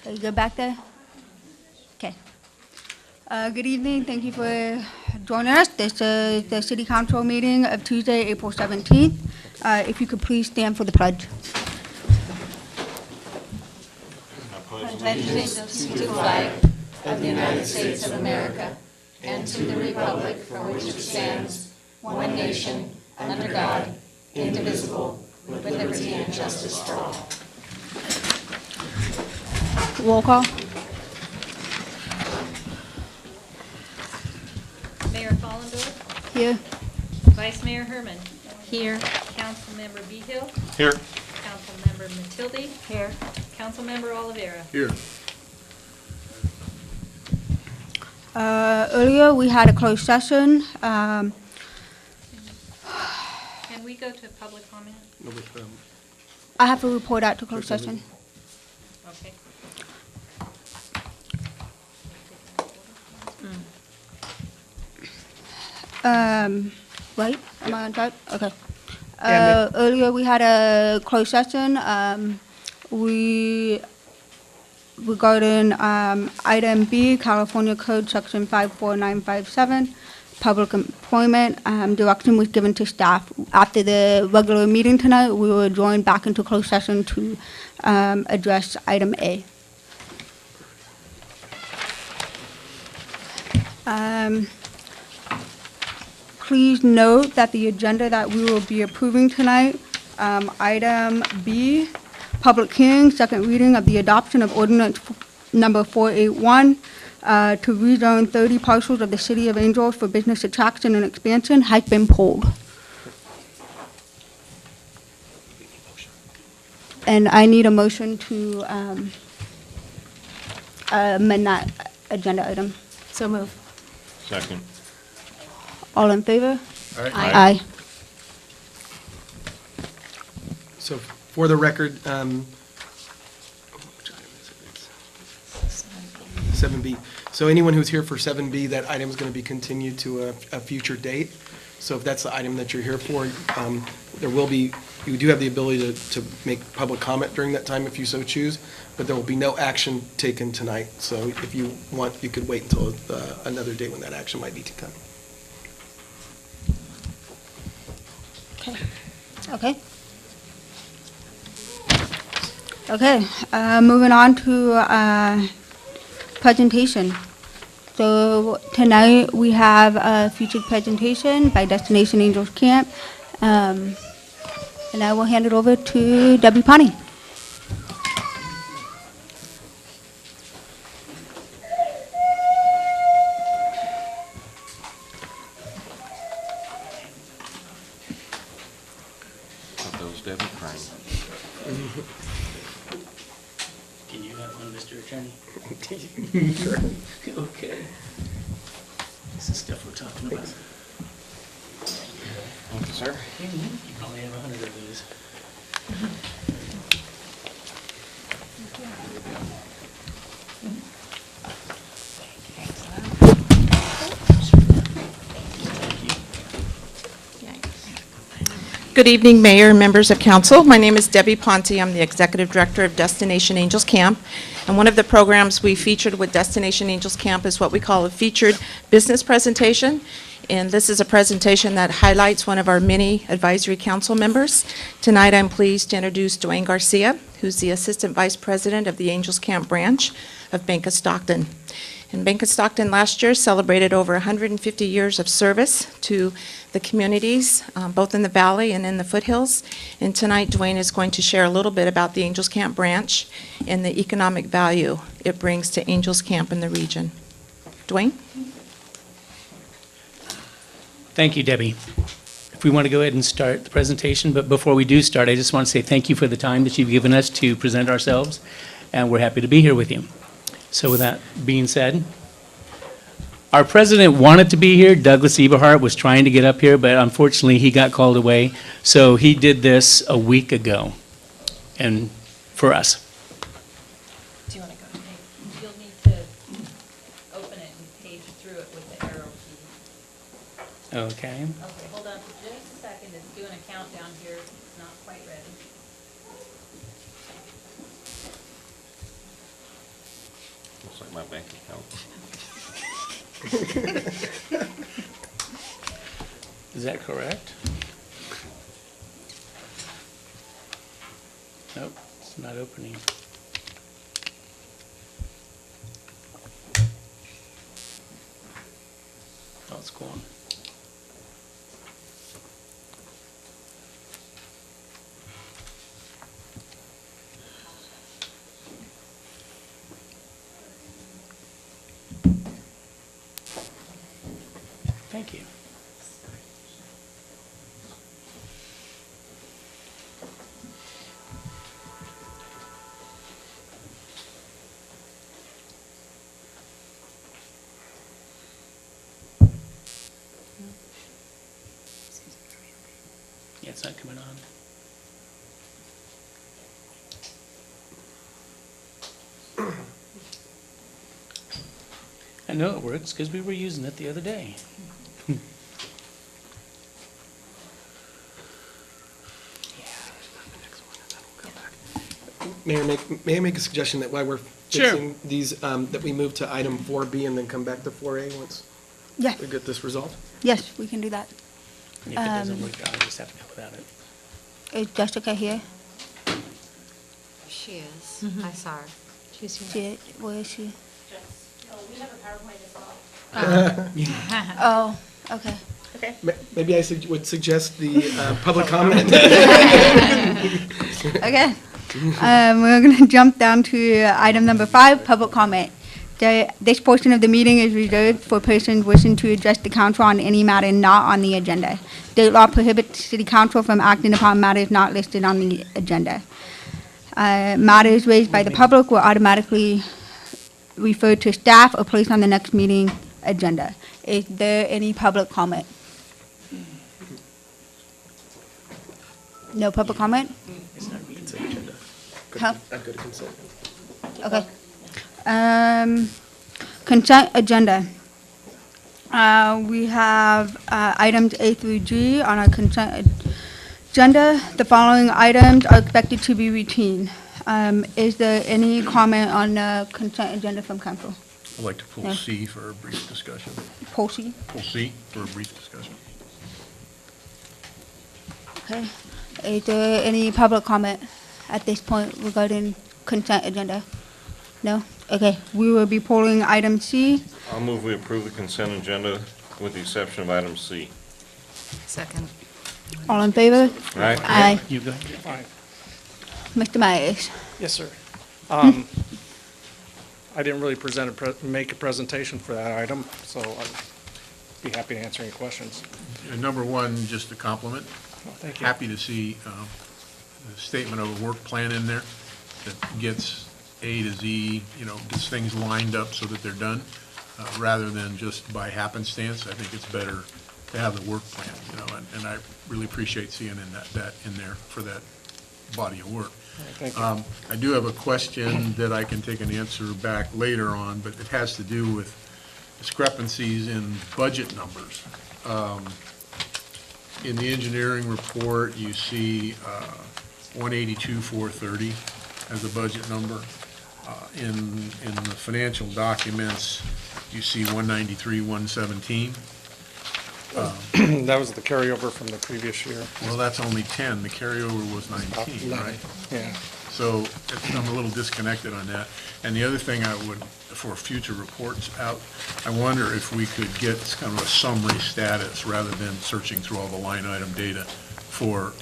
Are you good back there? Okay. Good evening. Thank you for joining us. This is the City Council meeting of Tuesday, April 17th. If you could please stand for the pledge. Allegiance to the flag of the United States of America and to the republic for which it stands, one nation, under God, indivisible, with liberty and justice for all. Roll call. Mayor Follendorf, Here. Vice Mayor Herman. Here. Councilmember Behill. Here. Councilmember Matilde. Here. Councilmember Oliveira. Here. Earlier, we had a closed session. Can we go to public comment? I have to report out to closed session. Okay. Right? Am I on track? Okay. Earlier, we had a closed session. Regarding item B, California Code Section 54957, public employment, direction was given to staff. After the regular meeting tonight, we will join back into closed session to address item A. Please note that the agenda that we will be approving tonight, item B, public hearing, second reading of the adoption of ordinance number 481 to rezone 30 parcels of the City of Angels for business attraction and expansion has been pulled. And I need a motion to amend that agenda item. So move. Second. All in favor? Aye. Aye. So for the record, which item is it? 7B. So anyone who's here for 7B, that item is going to be continued to a future date. So if that's the item that you're here for, there will be, you do have the ability to make public comment during that time if you so choose, but there will be no action taken tonight. So if you want, you could wait until another day when that action might be to come. Okay. Okay, moving on to presentation. So tonight we have a featured presentation by Destination Angels Camp. And I will hand it over to Debbie Pani. Those Debbie Crane. Can you have one, Mr. Attorney? Sure. Okay. This is stuff we're talking about. Thank you, sir. You probably have 100 of these. Good evening, Mayor and members of council. My name is Debbie Ponte. I'm the Executive Director of Destination Angels Camp. And one of the programs we featured with Destination Angels Camp is what we call a featured business presentation. And this is a presentation that highlights one of our many advisory council members. Tonight, I'm pleased to introduce Dwayne Garcia, who's the Assistant Vice President of the Angels Camp branch of Bank of Stockton. And Bank of Stockton last year celebrated over 150 years of service to the communities, both in the Valley and in the foothills. And tonight, Dwayne is going to share a little bit about the Angels Camp branch and the economic value it brings to Angels Camp in the region. Dwayne? Thank you, Debbie. If we want to go ahead and start the presentation, but before we do start, I just want to say thank you for the time that you've given us to present ourselves, and we're happy to be here with you. So with that being said, our president wanted to be here. Douglas Eberhardt was trying to get up here, but unfortunately he got called away. So he did this a week ago, and for us. Do you want to go? You'll need to open it and page through it with the arrow key. Okay. Okay, hold on for just a second. It's doing a countdown here. It's not quite ready. It's like my bank account. Is that correct? Nope, it's not opening. Oh, it's gone. Thank you. Yeah, it's not coming on. I know it works because we were using it the other day. May I make a suggestion that while we're Sure. fixing these, that we move to item 4B and then come back to 4A once Yes, we get this resolved? yes, we can do that. And if it doesn't work, I'll just have to go without it. Is Jessica here? She is. I saw her. She's here. Where is she? Oh, we have a PowerPoint as well. Oh, okay. Maybe I would suggest the public comment. Okay. We're going to jump down to item number 5, public comment. This portion of the meeting is reserved for persons wishing to address the council on any matter not on the agenda. State law prohibits city council from acting upon matters not listed on the agenda. Matters raised by the public will automatically refer to staff or placed on the next meeting agenda. Is there any public comment? No public comment? It's not consent agenda. Huh? I'd go to consent. Okay. Consent agenda. We have items A through G on our consent agenda. The following items are expected to be routine. Is there any comment on the consent agenda from council? I'd like to No. pull C for a brief discussion. Posey? Pull C for a brief discussion. Okay. Is there any public comment at this point regarding consent agenda? No? Okay. We will be pulling item C. I'll move we approve the consent agenda with the exception of item C. Second. All in favor? Right? Aye. You go ahead. Mr. Myers? Yes, sir. I didn't really make a presentation for that item, so I'd be happy to answer any questions. Number one, just a compliment. Well, thank you. Happy to see the statement of a work plan in there that gets A to Z, gets things lined up so that they're done, rather than just by happenstance. I think it's better to have the work plan, and I really appreciate seeing that in there for that body of work. Thank you. I do have a question that I can take an answer back later on, but it has to do with discrepancies in budget numbers. In the engineering report, you see 182,430 as a budget number. In the financial documents, you see 193,117. That was the carryover from the previous year. Well, that's only 10. The carryover was 19, right? Yeah. So I'm a little disconnected on that. And the other thing I would, for future reports out, I wonder if we could get kind of a summary status rather than searching through all the line item data for,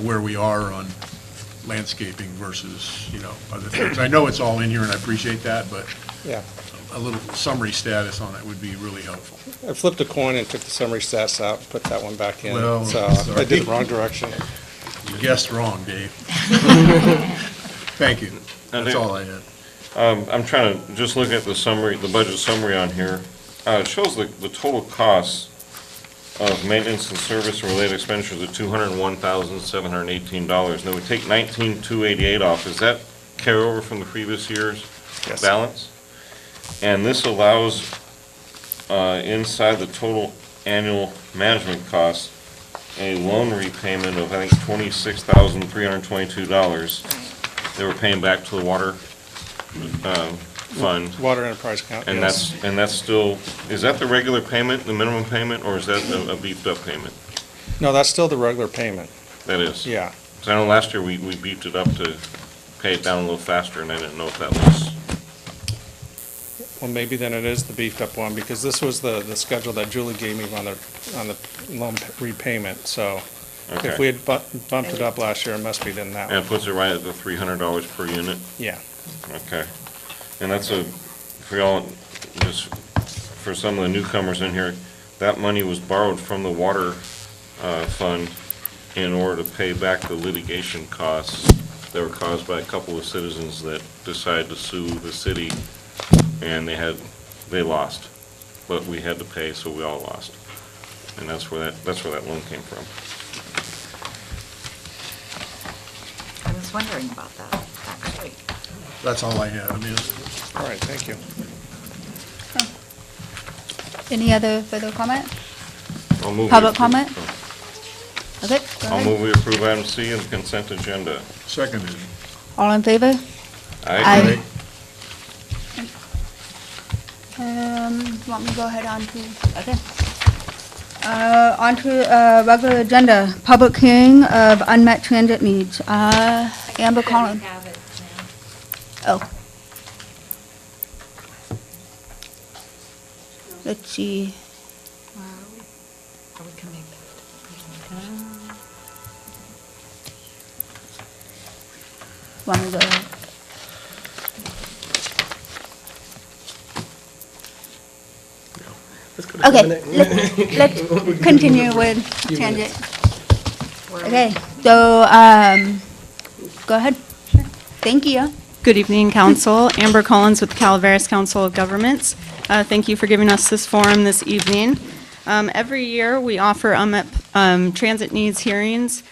where we are on landscaping versus, other things. I know it's all in here and I appreciate that, but Yeah. a little summary status on it would be really helpful. I flipped a coin and took the summary stats out, and put that one back in. Well, So I sorry. did the wrong direction. You guessed wrong, Dave. Thank you. That's all I had. I'm trying to just look at the summary, the budget summary on here. It shows the total costs of maintenance and service and related expenditures of $201,718. Now, we take 19,288 off. Is that carryover from the previous year's Yes. balance? And this allows, inside the total annual management costs, a loan repayment of, I think, $26,322. They were paying back to the water fund. Water enterprise account, And yes. that's still, is that the regular payment, the minimum payment, or is that a beefed up payment? No, that's still the regular payment, That is? yeah. Because I know last year we beefed it up to pay it down a little faster, and I didn't know if that was, Well, maybe then it is the beefed up one, because this was the schedule that Julie gave me on the loan repayment, so if Okay. we had bumped it up last year, it must be then that and one, it puts it right at the $300 per unit? yeah. Okay. And that's for y'all, just for some of the newcomers in here, that money was borrowed from the water fund in order to pay back the litigation costs that were caused by a couple of citizens that decided to sue the city, and they lost. But we had to pay, so we all lost. And that's where that loan came from. I was wondering about that, actually. That's all I had. I mean, All right, thank you. Any other further comment? I'll move we Public approve- comment? Okay, go I'll ahead. move we approve item C in the consent agenda. seconded. All in favor? Aye. Want me to go ahead on to, okay. On to, regular agenda, public hearing of unmet transit needs. Amber Collins. You have it now. Oh. Let's see. Or we can make Want me to go ahead? Let's go to Okay, cabinet. let's continue with Few transit. Where- Okay, so, go ahead. Sure. Thank you. Good evening, Council. Amber Collins with Calaveras Council of Governments. Thank you for giving us this forum this evening. Every year, we offer transit needs hearings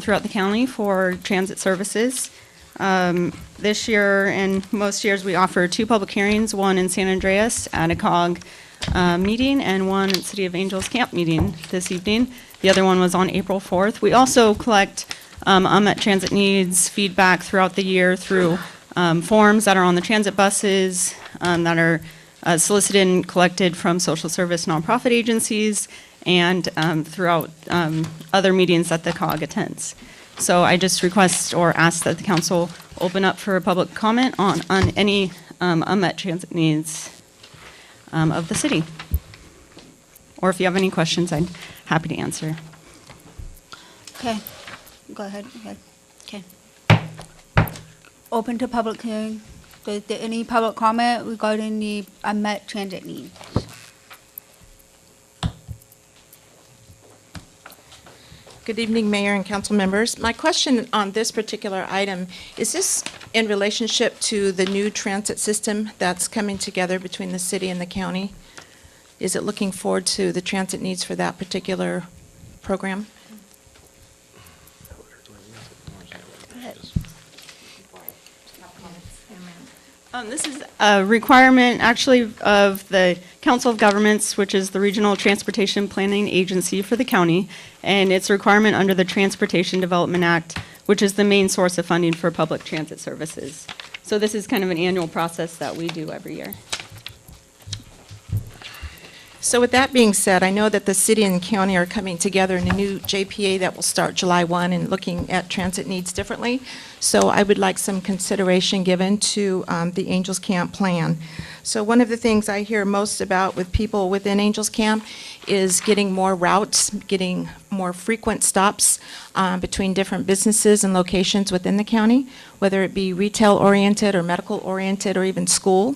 throughout the county for transit services. This year and most years, we offer 2 public hearings, one in San Andreas at a COG meeting and one at City of Angels Camp meeting this evening. The other one was on April 4th. We also collect unmet transit needs feedback throughout the year through forms that are on the transit buses that are solicited and collected from social service nonprofit agencies and throughout other meetings that the COG attends. So I just request or ask that the council open up for public comment on any unmet transit needs of the city. Or if you have any questions, I'm happy to answer. Okay, go ahead. Okay. Open to public hearing. Is there any public comment regarding the unmet transit needs? Good evening, Mayor and council members. My question on this particular item, is this in relationship to the new transit system that's coming together between the city and the county? Is it looking forward to the transit needs for that particular program? This is a requirement, actually, of the Council of Governments, which is the Regional Transportation Planning Agency for the county, and it's a requirement under the Transportation Development Act, which is the main source of funding for public transit services. So this is kind of an annual process that we do every year. So with that being said, I know that the city and county are coming together in a new JPA that will start July 1 and looking at transit needs differently. So I would like some consideration given to the Angels Camp plan. So one of the things I hear most about with people within Angels Camp is getting more routes, getting more frequent stops between different businesses and locations within the county, whether it be retail-oriented or medical-oriented or even school.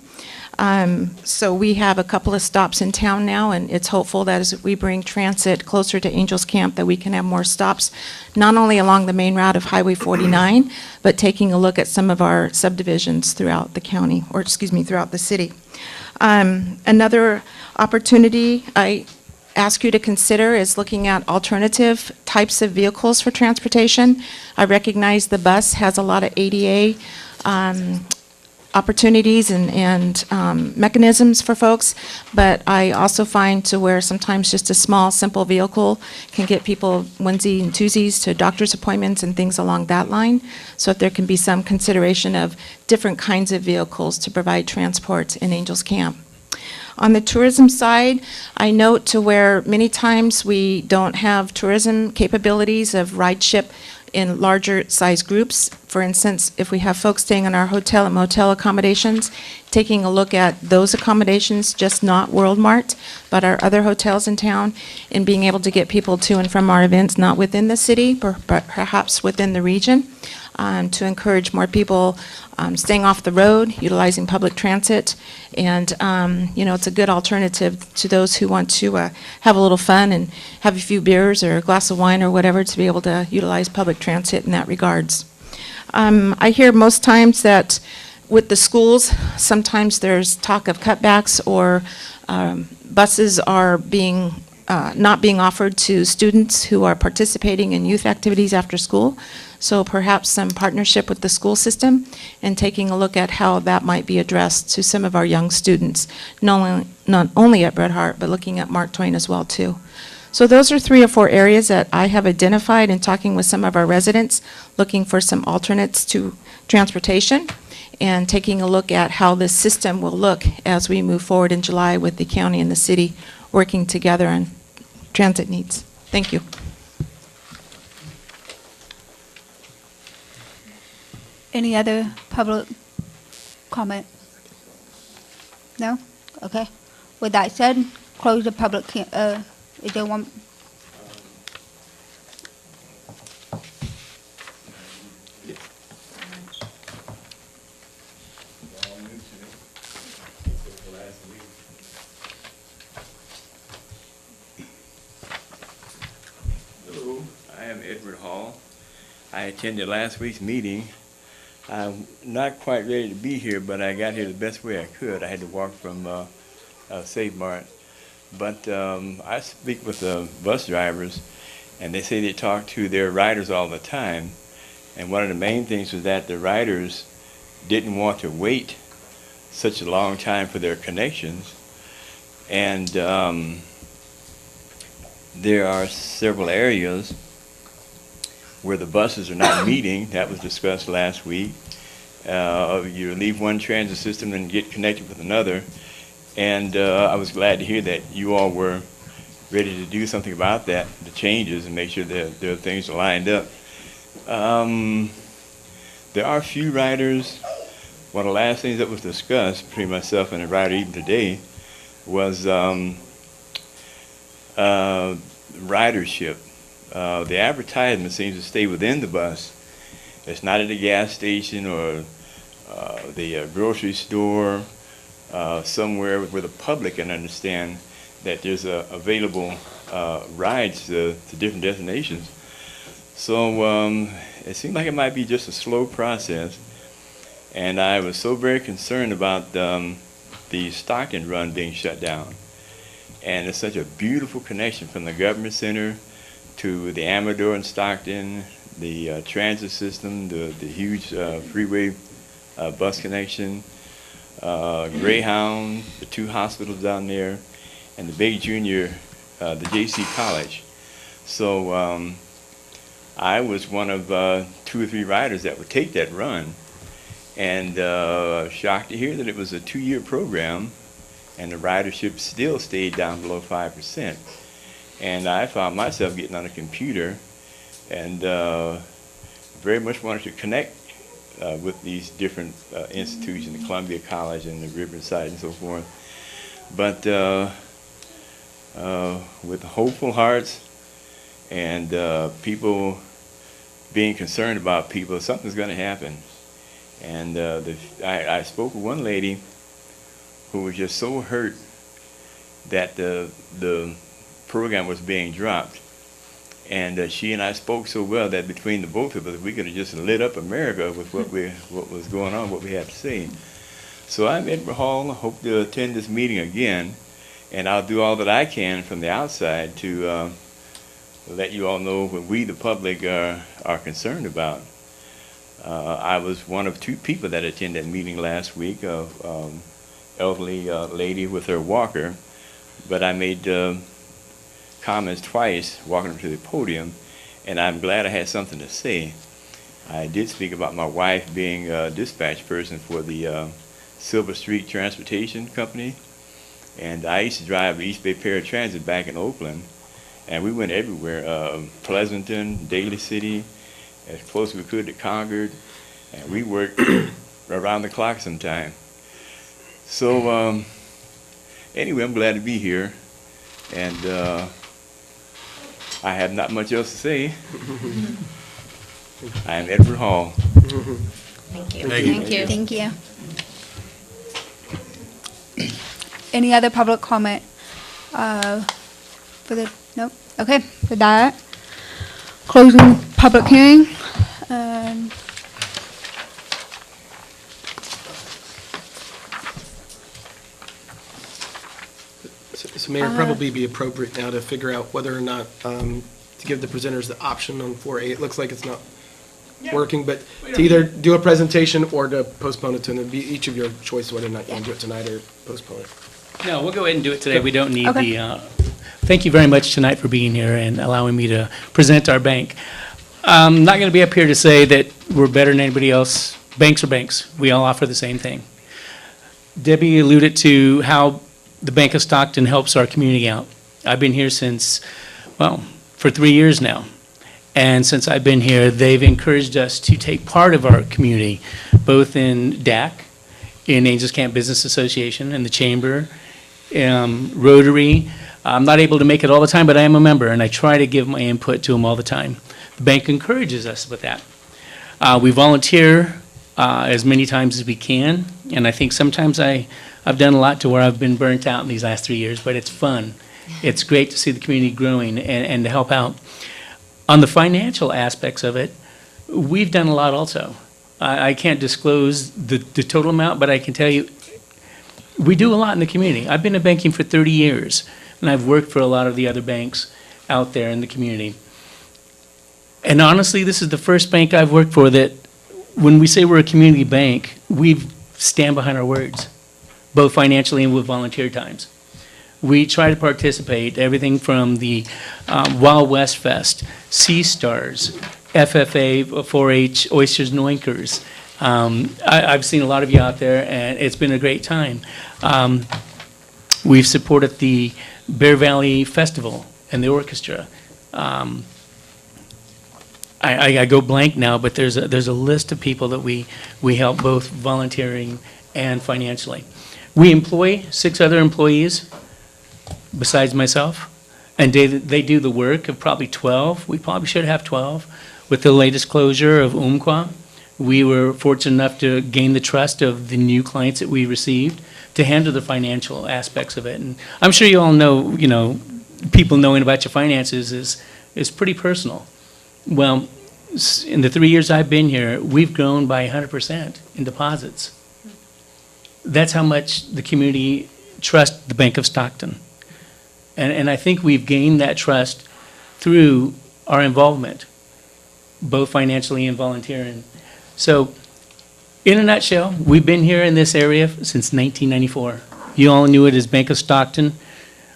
So we have a couple of stops in town now, and it's hopeful that as we bring transit closer to Angels Camp, that we can have more stops, not only along the main route of Highway 49, but taking a look at some of our subdivisions throughout the county, or excuse me, throughout the city. Another opportunity I ask you to consider is looking at alternative types of vehicles for transportation. I recognize the bus has a lot of ADA opportunities and mechanisms for folks, but I also find to where sometimes just a small, simple vehicle can get people onesie and twosies to doctor's appointments and things along that line. So if there can be some consideration of different kinds of vehicles to provide transport in Angels Camp. On the tourism side, I note to where many times we don't have tourism capabilities of rideship in larger size groups. For instance, if we have folks staying in our hotel and motel accommodations, taking a look at those accommodations, just not World Mart, but our other hotels in town, and being able to get people to and from our events, not within the city, but perhaps within the region, to encourage more people staying off the road, utilizing public transit, and it's a good alternative to those who want to have a little fun and have a few beers or a glass of wine or whatever to be able to utilize public transit in that regards. I hear most times that with the schools, sometimes there's talk of cutbacks or buses are being not being offered to students who are participating in youth activities after school. So perhaps some partnership with the school system and taking a look at how that might be addressed to some of our young students, not only at Bret Harte, but looking at Mark Twain as well too. So those are 3 or 4 areas that I have identified in talking with some of our residents, looking for some alternates to transportation and taking a look at how this system will look as we move forward in July with the county and the city working together on transit needs. Thank you. Any other public comment? No? Okay. With that said, close the public, is there one? Hello, I am Edward Hall. I attended last week's meeting. I'm not quite ready to be here, but I got here the best way I could. I had to walk from Save Mart. But I speak with the bus drivers, and they say they talk to their riders all the time. And one of the main things was that the riders didn't want to wait such a long time for their connections. And there are several areas where the buses are not meeting. That was discussed last week. You leave one transit system and get connected with another. And I was glad to hear that you all were ready to do something about that, the changes, and make sure that there are things lined up. There are a few riders. One of the last things that was discussed between myself and a rider even today was ridership. The advertisement seems to stay within the bus. It's not at a gas station or the grocery store, somewhere where the public can understand that there's available rides to different destinations. So it seemed like it might be just a slow process. And I was so very concerned about the Stockton run being shut down. And it's such a beautiful connection from the government center to the Amador in Stockton, the transit system, the huge freeway bus connection, Greyhound, the 2 hospitals down there, and the Bay Junior, the JC College. So I was one of 2 or 3 riders that would take that run, and shocked to hear that it was a 2-year program, and the ridership still stayed down below 5%. And I found myself getting on a computer and very much wanted to connect with these different institutions, the Columbia College and the Riverside and so forth. But with hopeful hearts and people being concerned about people, something's going to happen. And I spoke with one lady who was just so hurt that the program was being dropped. And she and I spoke so well that between the both of us, we could have just lit up America with what was going on, what we had to say. So I'm Edward Hall. I hope to attend this meeting again, and I'll do all that I can from the outside to let you all know what we, the public, are concerned about. I was one of 2 people that attended that meeting last week, of elderly lady with her walker, but I made comments twice walking to the podium, and I'm glad I had something to say. I did speak about my wife being a dispatch person for the Silver Street Transportation Company, and I used to drive the East Bay Paratransit back in Oakland, and we went everywhere, Pleasanton, Daly City, as close as we could to Concord, and we worked around the clock sometime. So anyway, I'm glad to be here, and I have not much else to say. I am Edward Hall. Thank you. Thank you. Thank you. Any other public comment? Nope. Okay, for that, closing public hearing. So Mayor, it'd probably be appropriate now to figure out whether or not to give the presenters the option on 4A. It looks like it's not working, but to either do a presentation or to postpone it to, it'd be each of your choice whether or not you want to do it tonight or postpone it. No, we'll go ahead and do it today. We don't need Okay. thank you very much tonight for being here and allowing me to present our bank. I'm not going to be up here to say that we're better than anybody else. Banks are banks. We all offer the same thing. Debbie alluded to how the Bank of Stockton helps our community out. I've been here since, for 3 years now. And since I've been here, they've encouraged us to take part of our community, both in DAC, in Angels Camp Business Association, in the Chamber, Rotary. I'm not able to make it all the time, but I am a member, and I try to give my input to them all the time. The bank encourages us with that. We volunteer as many times as we can, and I think sometimes I've done a lot to where I've been burnt out in these last 3 years, but it's fun. It's great to see the community growing and to help out. On the financial aspects of it, we've done a lot also. I can't disclose the total amount, but I can tell you, we do a lot in the community. I've been in banking for 30 years, and I've worked for a lot of the other banks out there in the community. And honestly, this is the first bank I've worked for that, when we say we're a community bank, we stand behind our words, both financially and with volunteer times. We try to participate, everything from the Wild West Fest, Sea Stars, FFA, 4-H, Oysters and Oinkers. I've seen a lot of you out there, and it's been a great time. We've supported the Bear Valley Festival and the orchestra. I go blank now, but there's a list of people that we help both volunteering and financially. We employ 6 other employees besides myself, and they do the work of probably 12. We probably should have 12. With the latest closure of Umpqua, we were fortunate enough to gain the trust of the new clients that we received to handle the financial aspects of it. And I'm sure you all know, people knowing about your finances is pretty personal. Well, in the 3 years I've been here, we've grown by 100% in deposits. That's how much the community trusts the Bank of Stockton. And I think we've gained that trust through our involvement, both financially and volunteering. So, in a nutshell, we've been here in this area since 1994. You all knew it as Bank of Stockton,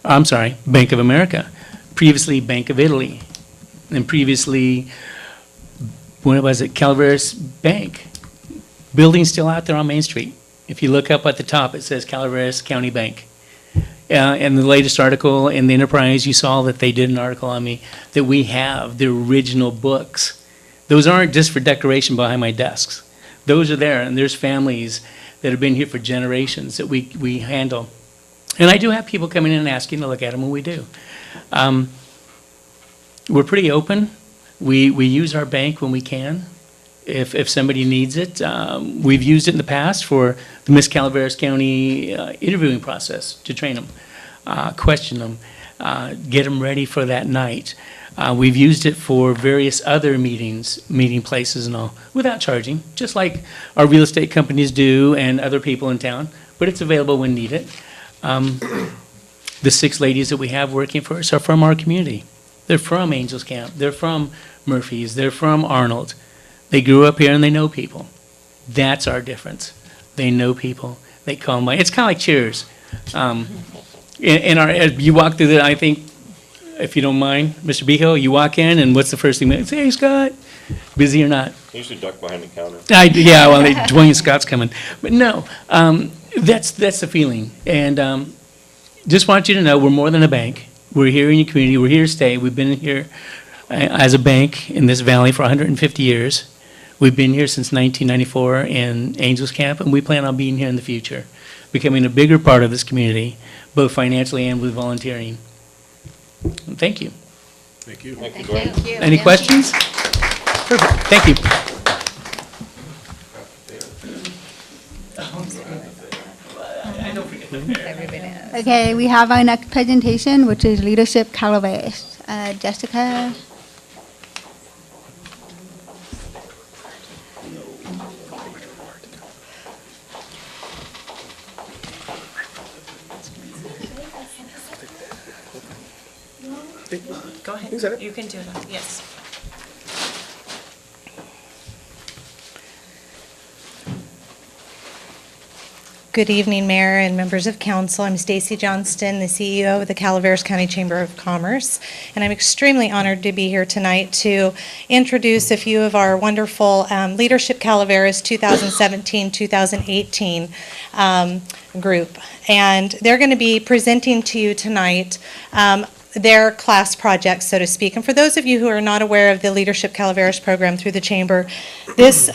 Bank of America, previously Bank of Italy, and previously, when was it, Calaveras Bank. Building's still out there on Main Street. If you look up at the top, it says Calaveras County Bank. In the latest article in the Enterprise, you saw that they did an article on me, that we have the original books. Those aren't just for decoration behind my desks. Those are there, and there's families that have been here for generations that we handle. And I do have people coming in and asking to look at them, and we do. We're pretty open. We use our bank when we can, if somebody needs it. We've used it in the past for the Miss Calaveras County interviewing process to train them, question them, get them ready for that night. We've used it for various other meeting places and all, without charging, just like our real estate companies do and other people in town, but it's available when needed. The 6 ladies that we have working for us are from our community. They're from Angels Camp. They're from Murphy's. They're from Arnold. They grew up here and they know people. That's our difference. They know people. They call them, it's kind of like Cheers. As you walk through I think, if you don't mind, Mr. Beho, you walk in and what's the first thing they say? Hey, Scott, busy or not? I usually duck behind the counter. Yeah, well, Dwayne Scott's coming. But no, that's the feeling. And just want you to know, we're more than a bank. We're here in your community. We're here to stay. We've been here as a bank in this valley for 150 years. We've been here since 1994 in Angels Camp, and we plan on being here in the future, becoming a bigger part of this community, both financially and with volunteering. Thank you. Thank you. Thank you, Dwayne. Thank you. Any questions? Perfect. Thank you. Everybody knows. Okay, we have our next presentation, which is Leadership Calaveras. Jessica? Go ahead. You can do it. Yes. Good evening, Mayor and members of council. I'm Stacy Johnston, the CEO of the Calaveras County Chamber of Commerce, and I'm extremely honored to be here tonight to introduce a few of our wonderful Leadership Calaveras 2017-2018 group. And they're going to be presenting to you tonight their class projects, so to speak. And for those of you who are not aware of the Leadership Calaveras program through the Chamber, this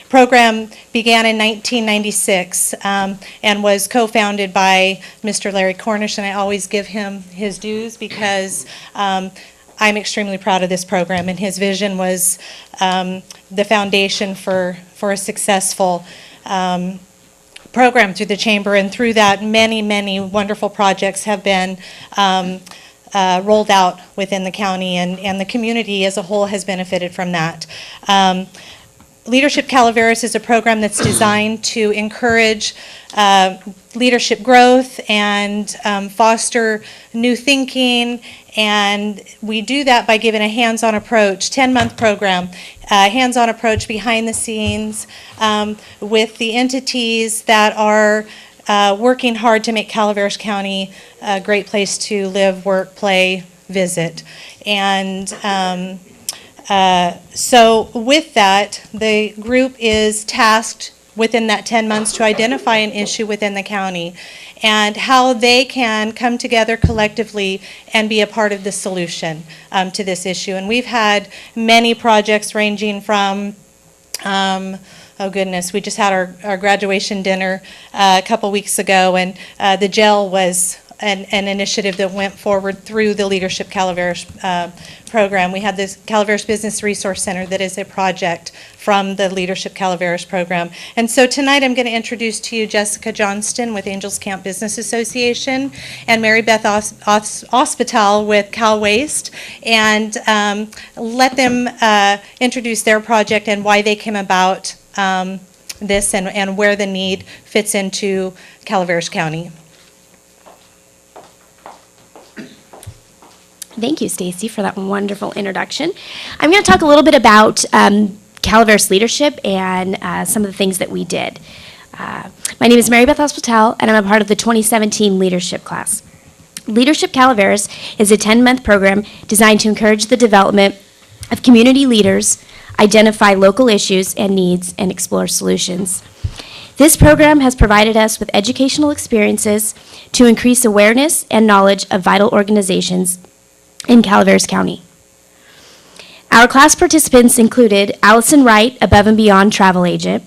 program began in 1996 and was co-founded by Mr. Larry Cornish, and I always give him his dues because I'm extremely proud of this program, and his vision was the foundation for a successful program through the Chamber, and through that, many, many wonderful projects have been rolled out within the county, and the community as a whole has benefited from that. Leadership Calaveras is a program that's designed to encourage leadership growth and foster new thinking, and we do that by giving a hands-on approach, 10-month program, hands-on approach behind the scenes with the entities that are working hard to make Calaveras County a great place to live, work, play, visit. And so with that, the group is tasked within that 10 months to identify an issue within the county and how they can come together collectively and be a part of the solution to this issue. And we've had many projects ranging from oh goodness, we just had our graduation dinner a couple weeks ago, and the jail was an initiative that went forward through the Leadership Calaveras program. We had this Calaveras Business Resource Center that is a project from the Leadership Calaveras program. And so tonight I'm going to introduce to you Jessica Johnston with Angels Camp Business Association and Mary Beth Hospital with Cal Waste, and let them introduce their project and why they came about this and where the need fits into Calaveras County. Thank you, Stacy, for that wonderful introduction. I'm going to talk a little bit about Calaveras leadership and some of the things that we did. My name is Mary Beth Hospital, and I'm a part of the 2017 leadership class. Leadership Calaveras is a 10-month program designed to encourage the development of community leaders, identify local issues and needs, and explore solutions. This program has provided us with educational experiences to increase awareness and knowledge of vital organizations in Calaveras County. Our class participants included Allison Wright, Above and Beyond Travel Agent,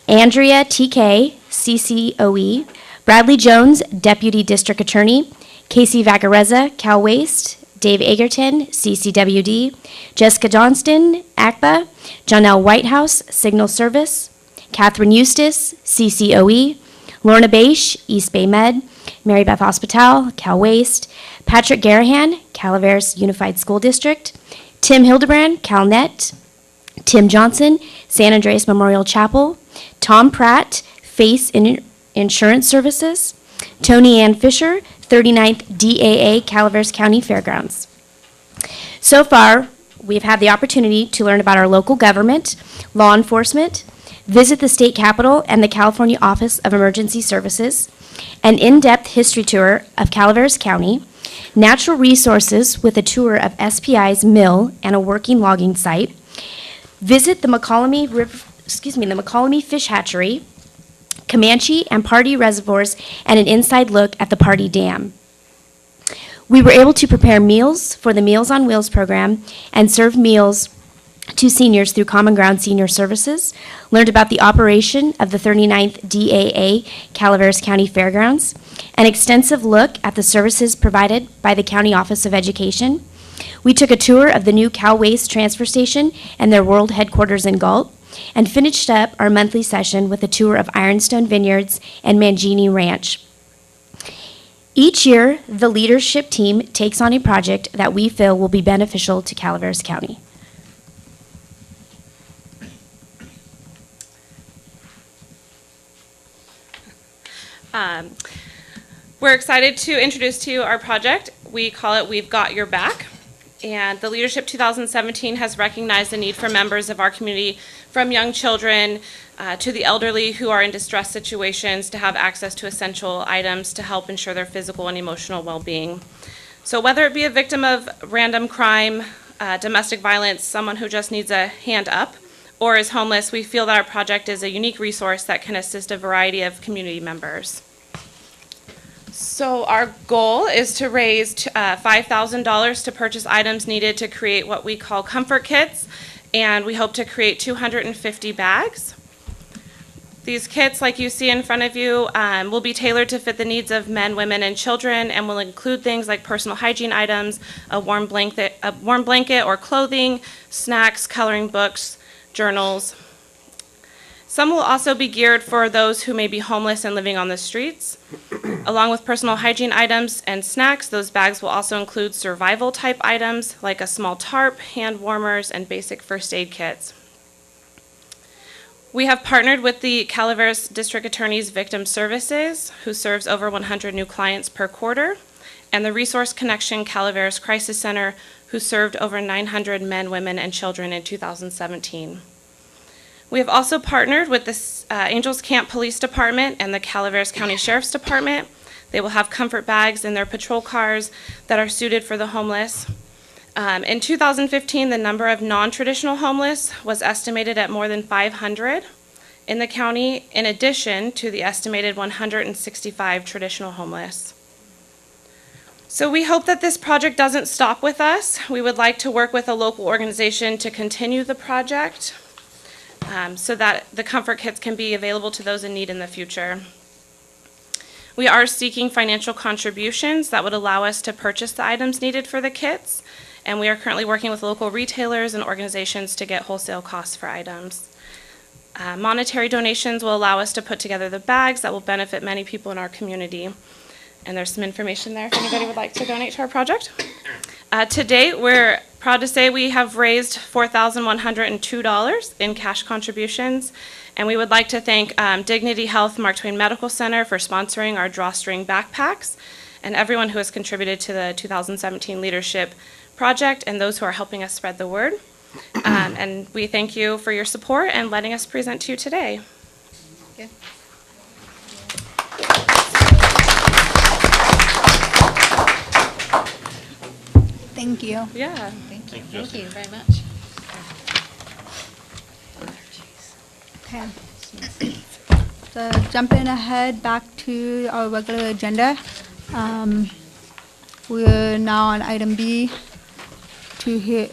Andrea TK, CCOE, Bradley Jones, Deputy District Attorney, Casey Vagareza, Cal Waste, Dave Egerton, CCWD, Jessica Johnston, ACPA, Jonelle Whitehouse, Signal Service, Catherine Eustace, CCOE, Lorna Bache, East Bay Med, Mary Beth Hospital, Cal Waste, Patrick Garahan, Calaveras Unified School District, Tim Hildebrand, CalNet, Tim Johnson, San Andreas Memorial Chapel, Tom Pratt, Face Insurance Services, Tony Ann Fisher, 39th DAA Calaveras County Fairgrounds. So far, we've had the opportunity to learn about our local government, law enforcement, visit the state capitol and the California Office of Emergency Services, an in-depth history tour of Calaveras County, natural resources with a tour of SPI's mill and a working logging site, visit the the McCollum Fish Hatchery, Comanche and Pardee reservoirs, and an inside look at the Pardee Dam. We were able to prepare meals for the Meals on Wheels program and serve meals to seniors through Common Ground Senior Services, learned about the operation of the 39th DAA Calaveras County Fairgrounds, an extensive look at the services provided by the County Office of Education. We took a tour of the new Cal Waste Transfer Station and their world headquarters in Galt, and finished up our monthly session with a tour of Ironstone Vineyards and Mangini Ranch. Each year, the leadership team takes on a project that we feel will be beneficial to Calaveras County. We're excited to introduce to you our project. We call it We've Got Your Back. And the Leadership 2017 has recognized the need for members of our community, from young children to the elderly who are in distress situations, to have access to essential items to help ensure their physical and emotional well-being. So whether it be a victim of random crime, domestic violence, someone who just needs a hand up, or is homeless, we feel that our project is a unique resource that can assist a variety of community members. So our goal is to raise $5,000 to purchase items needed to create what we call comfort kits, and we hope to create 250 bags. These kits, like you see in front of you, will be tailored to fit the needs of men, women, and children, and will include things like personal hygiene items, a warm blanket or clothing, snacks, coloring books, journals. Some will also be geared for those who may be homeless and living on the streets. Along with personal hygiene items and snacks, those bags will also include survival type items like a small tarp, hand warmers, and basic first aid kits. We have partnered with the Calaveras District Attorney's Victim Services, who serves over 100 new clients per quarter, and the Resource Connection Calaveras Crisis Center, who served over 900 men, women, and children in 2017. We have also partnered with the Angels Camp Police Department and the Calaveras County Sheriff's Department. They will have comfort bags in their patrol cars that are suited for the homeless. In 2015, the number of non-traditional homeless was estimated at more than 500 in the county, in addition to the estimated 165 traditional homeless. So we hope that this project doesn't stop with us. We would like to work with a local organization to continue the project, so that the comfort kits can be available to those in need in the future. We are seeking financial contributions that would allow us to purchase the items needed for the kits, and we are currently working with local retailers and organizations to get wholesale costs for items. Monetary donations will allow us to put together the bags that will benefit many people in our community. And there's some information there if anybody would like to donate to our project. To date, we're proud to say we have raised $4,102 in cash contributions, and we would like to thank Dignity Health Mark Twain Medical Center for sponsoring our drawstring backpacks, and everyone who has contributed to the 2017 Leadership Project, and those who are helping us spread the word. And we thank you for your support and letting us present to you today. Thank you. Yeah. Thank you. Thank you. Thank you very much. Okay. So jumping ahead back to our regular agenda, we're now on item B to hear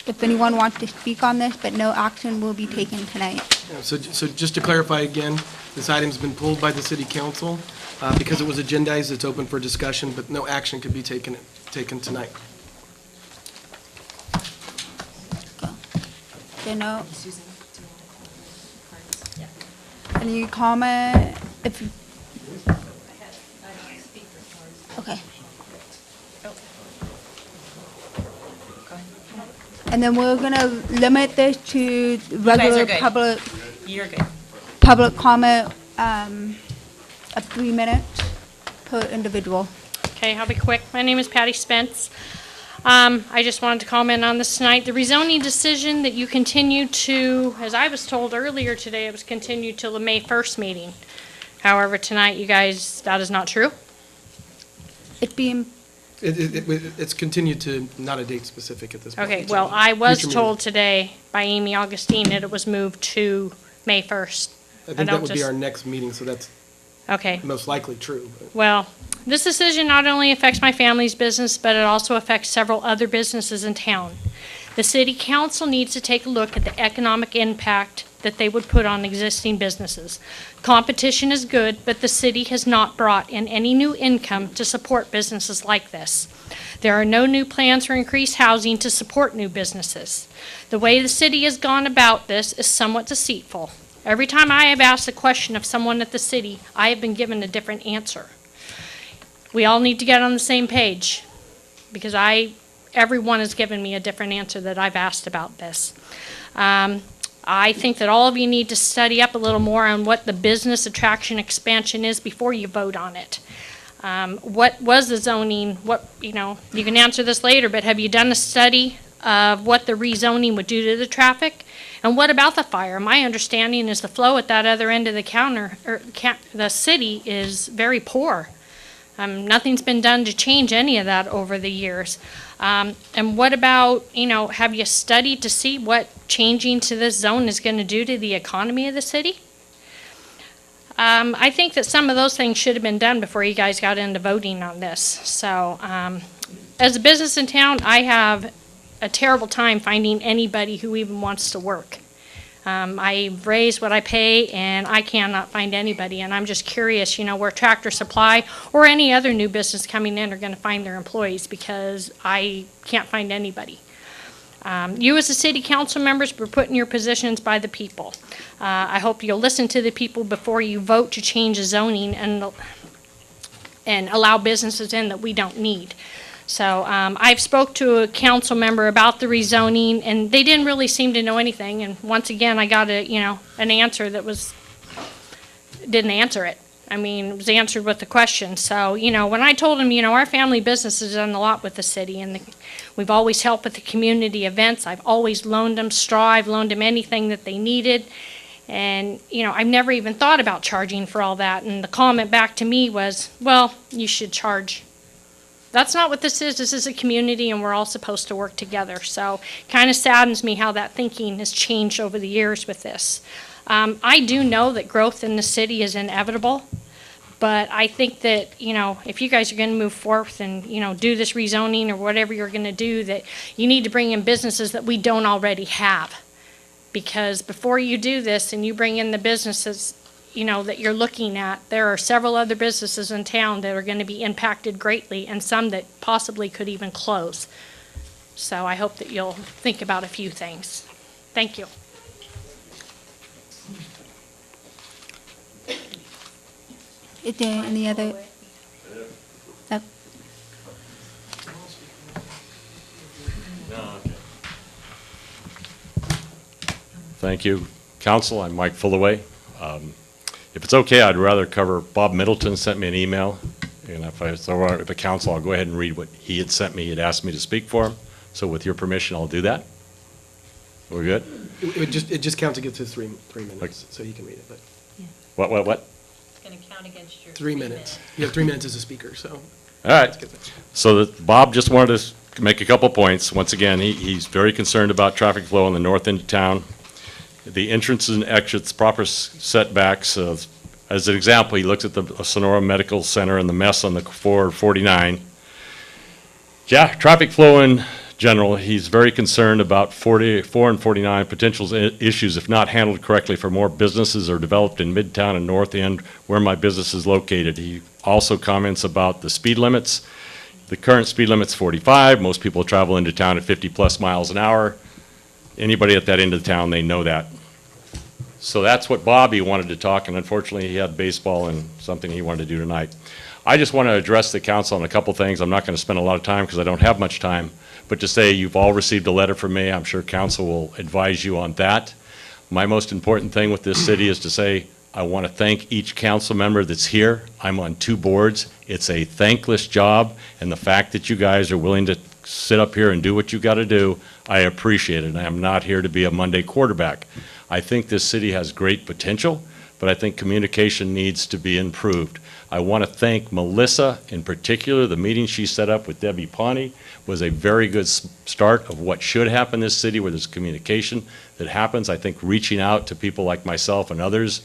if anyone wants to speak on this, but no action will be taken tonight. So just to clarify again, this item's been pulled by the city council. Because it was agendized, it's open for discussion, but no action could be taken tonight. Okay, no. Any comment? If you, okay. And then we're gonna limit this to regular good. public. You're good. Public comment, of 3 minutes per individual. Okay, I'll be quick. My name is Patty Spence. I just wanted to comment on this tonight. The rezoning decision that you continued to, as I was told earlier today, it was continued till the May 1st meeting. However, tonight, you guys, that is not true? It being, It's continued to not a date specific at this point. Okay, well, I was Future told meeting. today by Amy Augustine that it was moved to May 1st. I think that would be our next meeting, so that's Okay. most likely true. but- Well, this decision not only affects my family's business, but it also affects several other businesses in town. The city council needs to take a look at the economic impact that they would put on existing businesses. Competition is good, but the city has not brought in any new income to support businesses like this. There are no new plans for increased housing to support new businesses. The way the city has gone about this is somewhat deceitful. Every time I have asked a question of someone at the city, I have been given a different answer. We all need to get on the same page, because everyone has given me a different answer that I've asked about this. I think that all of you need to study up a little more on what the business attraction expansion is before you vote on it. What was the zoning, you can answer this later, but have you done a study of what the rezoning would do to the traffic? And what about the fire? My understanding is the flow at that other end of the city is very poor. Nothing's been done to change any of that over the years. And what about, have you studied to see what changing to this zone is going to do to the economy of the city? I think that some of those things should have been done before you guys got into voting on this. So, as a business in town, I have a terrible time finding anybody who even wants to work. I've raised what I pay, and I cannot find anybody. And I'm just curious, where Tractor Supply or any other new business coming in are going to find their employees, because I can't find anybody. You as the city council members were put in your positions by the people. I hope you'll listen to the people before you vote to change the zoning and allow businesses in that we don't need. So I've spoke to a council member about the rezoning, and they didn't really seem to know anything. And once again, I got an answer that didn't answer it. I mean, it was answered with the question. So, when I told them, our family business has done a lot with the city, and we've always helped with the community events. I've always loaned them straw. I've loaned them anything that they needed. And, I've never even thought about charging for all that. And the comment back to me was, well, you should charge. That's not what this is. This is a community, and we're all supposed to work together. So it kind of saddens me how that thinking has changed over the years with this. I do know that growth in the city is inevitable, but I think that, if you guys are going to move forth and, do this rezoning or whatever you're going to do, that you need to bring in businesses that we don't already have. Because before you do this and you bring in the businesses, that you're looking at, there are several other businesses in town that are going to be impacted greatly, and some that possibly could even close. So I hope that you'll think about a few things. Thank you. is there any other? Thank you, Council. I'm Mike Fullaway. If it's okay, I'd rather cover, Bob Middleton sent me an email, and if it's all right with the council, I'll go ahead and read what he had sent me. He'd asked me to speak for him, so with your permission, I'll do that. We're good? It just counts against his three minutes, so he can read it, but What? It's going to count against your 3 minutes. You have 3 minutes as a speaker, so. All right. So Bob just wanted to make a couple points. Once again, he's very concerned about traffic flow in the north end of town. The entrances and exits, proper setbacks. As an example, he looks at the Sonora Medical Center and the mess on the 449. Yeah, traffic flow in general, he's very concerned about 44 and 49 potential issues if not handled correctly for more businesses are developed in Midtown and North End where my business is located. He also comments about the speed limits. The current speed limit's 45. Most people travel into town at 50+ miles an hour. Anybody at that end of town, they know that. So that's what Bobby wanted to talk, and unfortunately he had baseball and something he wanted to do tonight. I just want to address the council on a couple things. I'm not going to spend a lot of time because I don't have much time, but to say you've all received a letter from me. I'm sure council will advise you on that. My most important thing with this city is to say I want to thank each council member that's here. I'm on 2 boards. It's a thankless job, and the fact that you guys are willing to sit up here and do what you got to do, I appreciate it. I am not here to be a Monday quarterback. I think this city has great potential, but I think communication needs to be improved. I want to thank Melissa in particular. The meeting she set up with Debbie Pawnee was a very good start of what should happen in this city where there's communication that happens. I think reaching out to people like myself and others,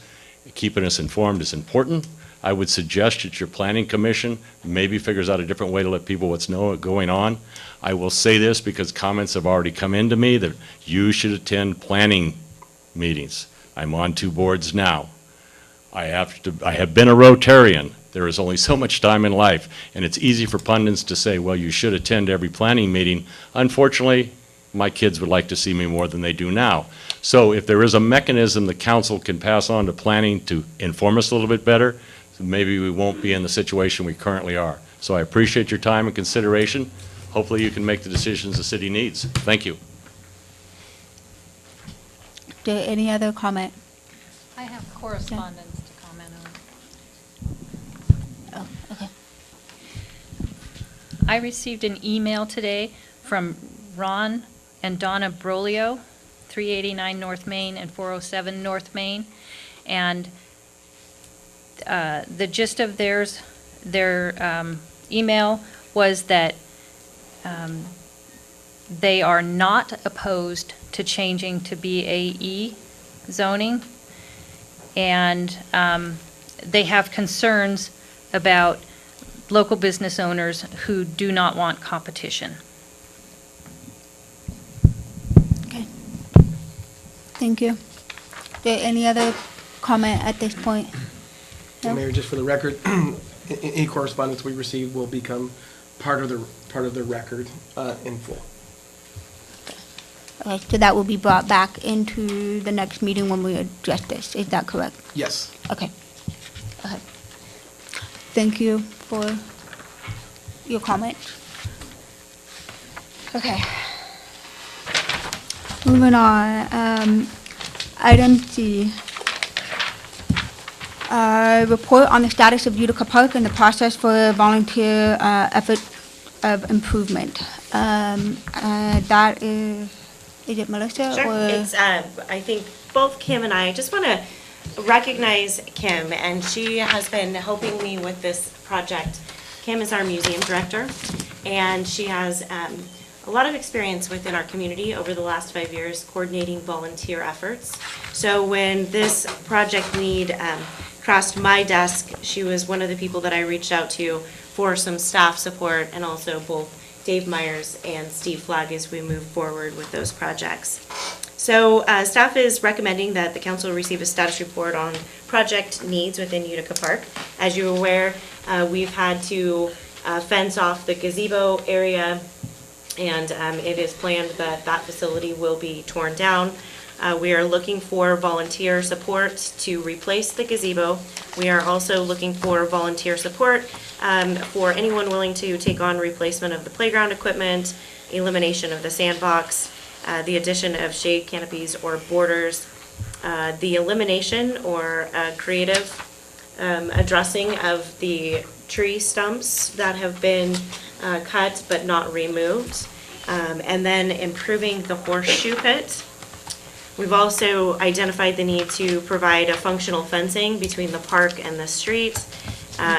keeping us informed is important. I would suggest that your planning commission maybe figures out a different way to let people know what's going on. I will say this because comments have already come into me that you should attend planning meetings. I'm on 2 boards now. I have been a Rotarian. There is only so much time in life, and it's easy for pundits to say, well, you should attend every planning meeting. Unfortunately, my kids would like to see me more than they do now. So if there is a mechanism the council can pass on to planning to inform us a little bit better, maybe we won't be in the situation we currently are. So I appreciate your time and consideration. Hopefully you can make the decisions the city needs. Thank you. Any other comment? I have correspondence to comment on. Oh, okay. I received an email today from Ron and Donna Brolio, 389 North Main and 407 North Main. And the gist of their email was that they are not opposed to changing to BAE zoning. And they have concerns about local business owners who do not want competition. Okay. Thank you. Any other comment at this point? No? Mayor, just for the record, any correspondence we receive will become part of the record in full. Okay, so that will be brought back into the next meeting when we address this, is that correct? Yes. Okay. Okay. Thank you for your comment. Okay. Moving on, item C. Report on the status of Utica Park and the process for volunteer effort of improvement. That is it Melissa? Sure. Or? It's, I think both Kim and I just want to recognize Kim, and she has been helping me with this project. Kim is our museum director, and she has a lot of experience within our community over the last 5 years coordinating volunteer efforts. So when this project need crossed my desk, she was one of the people that I reached out to for some staff support, and also both Dave Myers and Steve Flagg as we move forward with those projects. So staff is recommending that the council receive a status report on project needs within Utica Park. As you're aware, we've had to fence off the gazebo area, and it is planned that that facility will be torn down. We are looking for volunteer support to replace the gazebo. We are also looking for volunteer support for anyone willing to take on replacement of the playground equipment, elimination of the sandbox, the addition of shade canopies or borders, the elimination or creative addressing of the tree stumps that have been cut but not removed, and then improving the horseshoe pit. We've also identified the need to provide a functional fencing between the park and the street,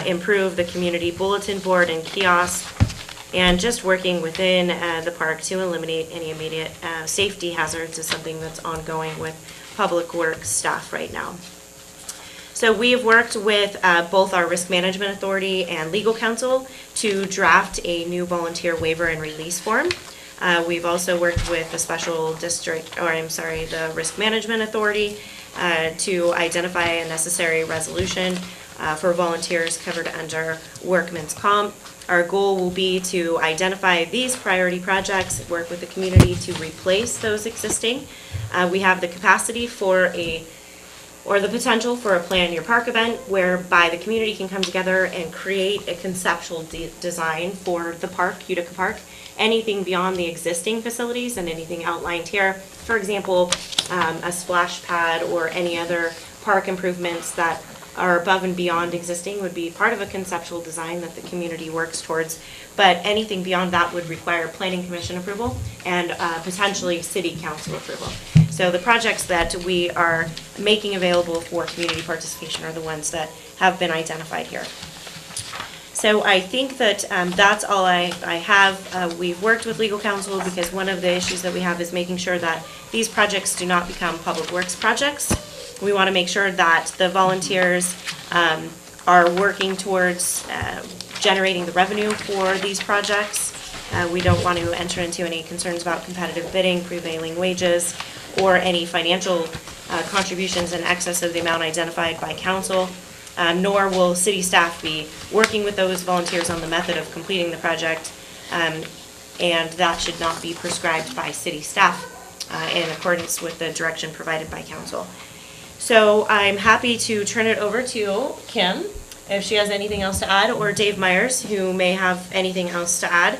improve the community bulletin board and kiosk, and just working within the park to eliminate any immediate safety hazards is something that's ongoing with Public Works staff right now. So we have worked with both our Risk Management Authority and Legal Counsel to draft a new volunteer waiver and release form. We've also worked with the the Risk Management Authority to identify a necessary resolution for volunteers covered under workman's comp. Our goal will be to identify these priority projects, work with the community to replace those existing. We have the capacity the potential for a Plan Your Park event whereby the community can come together and create a conceptual design for the park, Utica Park, anything beyond the existing facilities and anything outlined here. For example, a splash pad or any other park improvements that are above and beyond existing would be part of a conceptual design that the community works towards. But anything beyond that would require planning commission approval and potentially city council approval. So the projects that we are making available for community participation are the ones that have been identified here. So I think that that's all I have. We've worked with legal counsel because one of the issues that we have is making sure that these projects do not become public works projects. We want to make sure that the volunteers are working towards generating the revenue for these projects. We don't want to enter into any concerns about competitive bidding, prevailing wages, or any financial contributions in excess of the amount identified by council. Nor will city staff be working with those volunteers on the method of completing the project, and that should not be prescribed by city staff in accordance with the direction provided by council. So I'm happy to turn it over to Kim, if she has anything else to add, or Dave Myers, who may have anything else to add.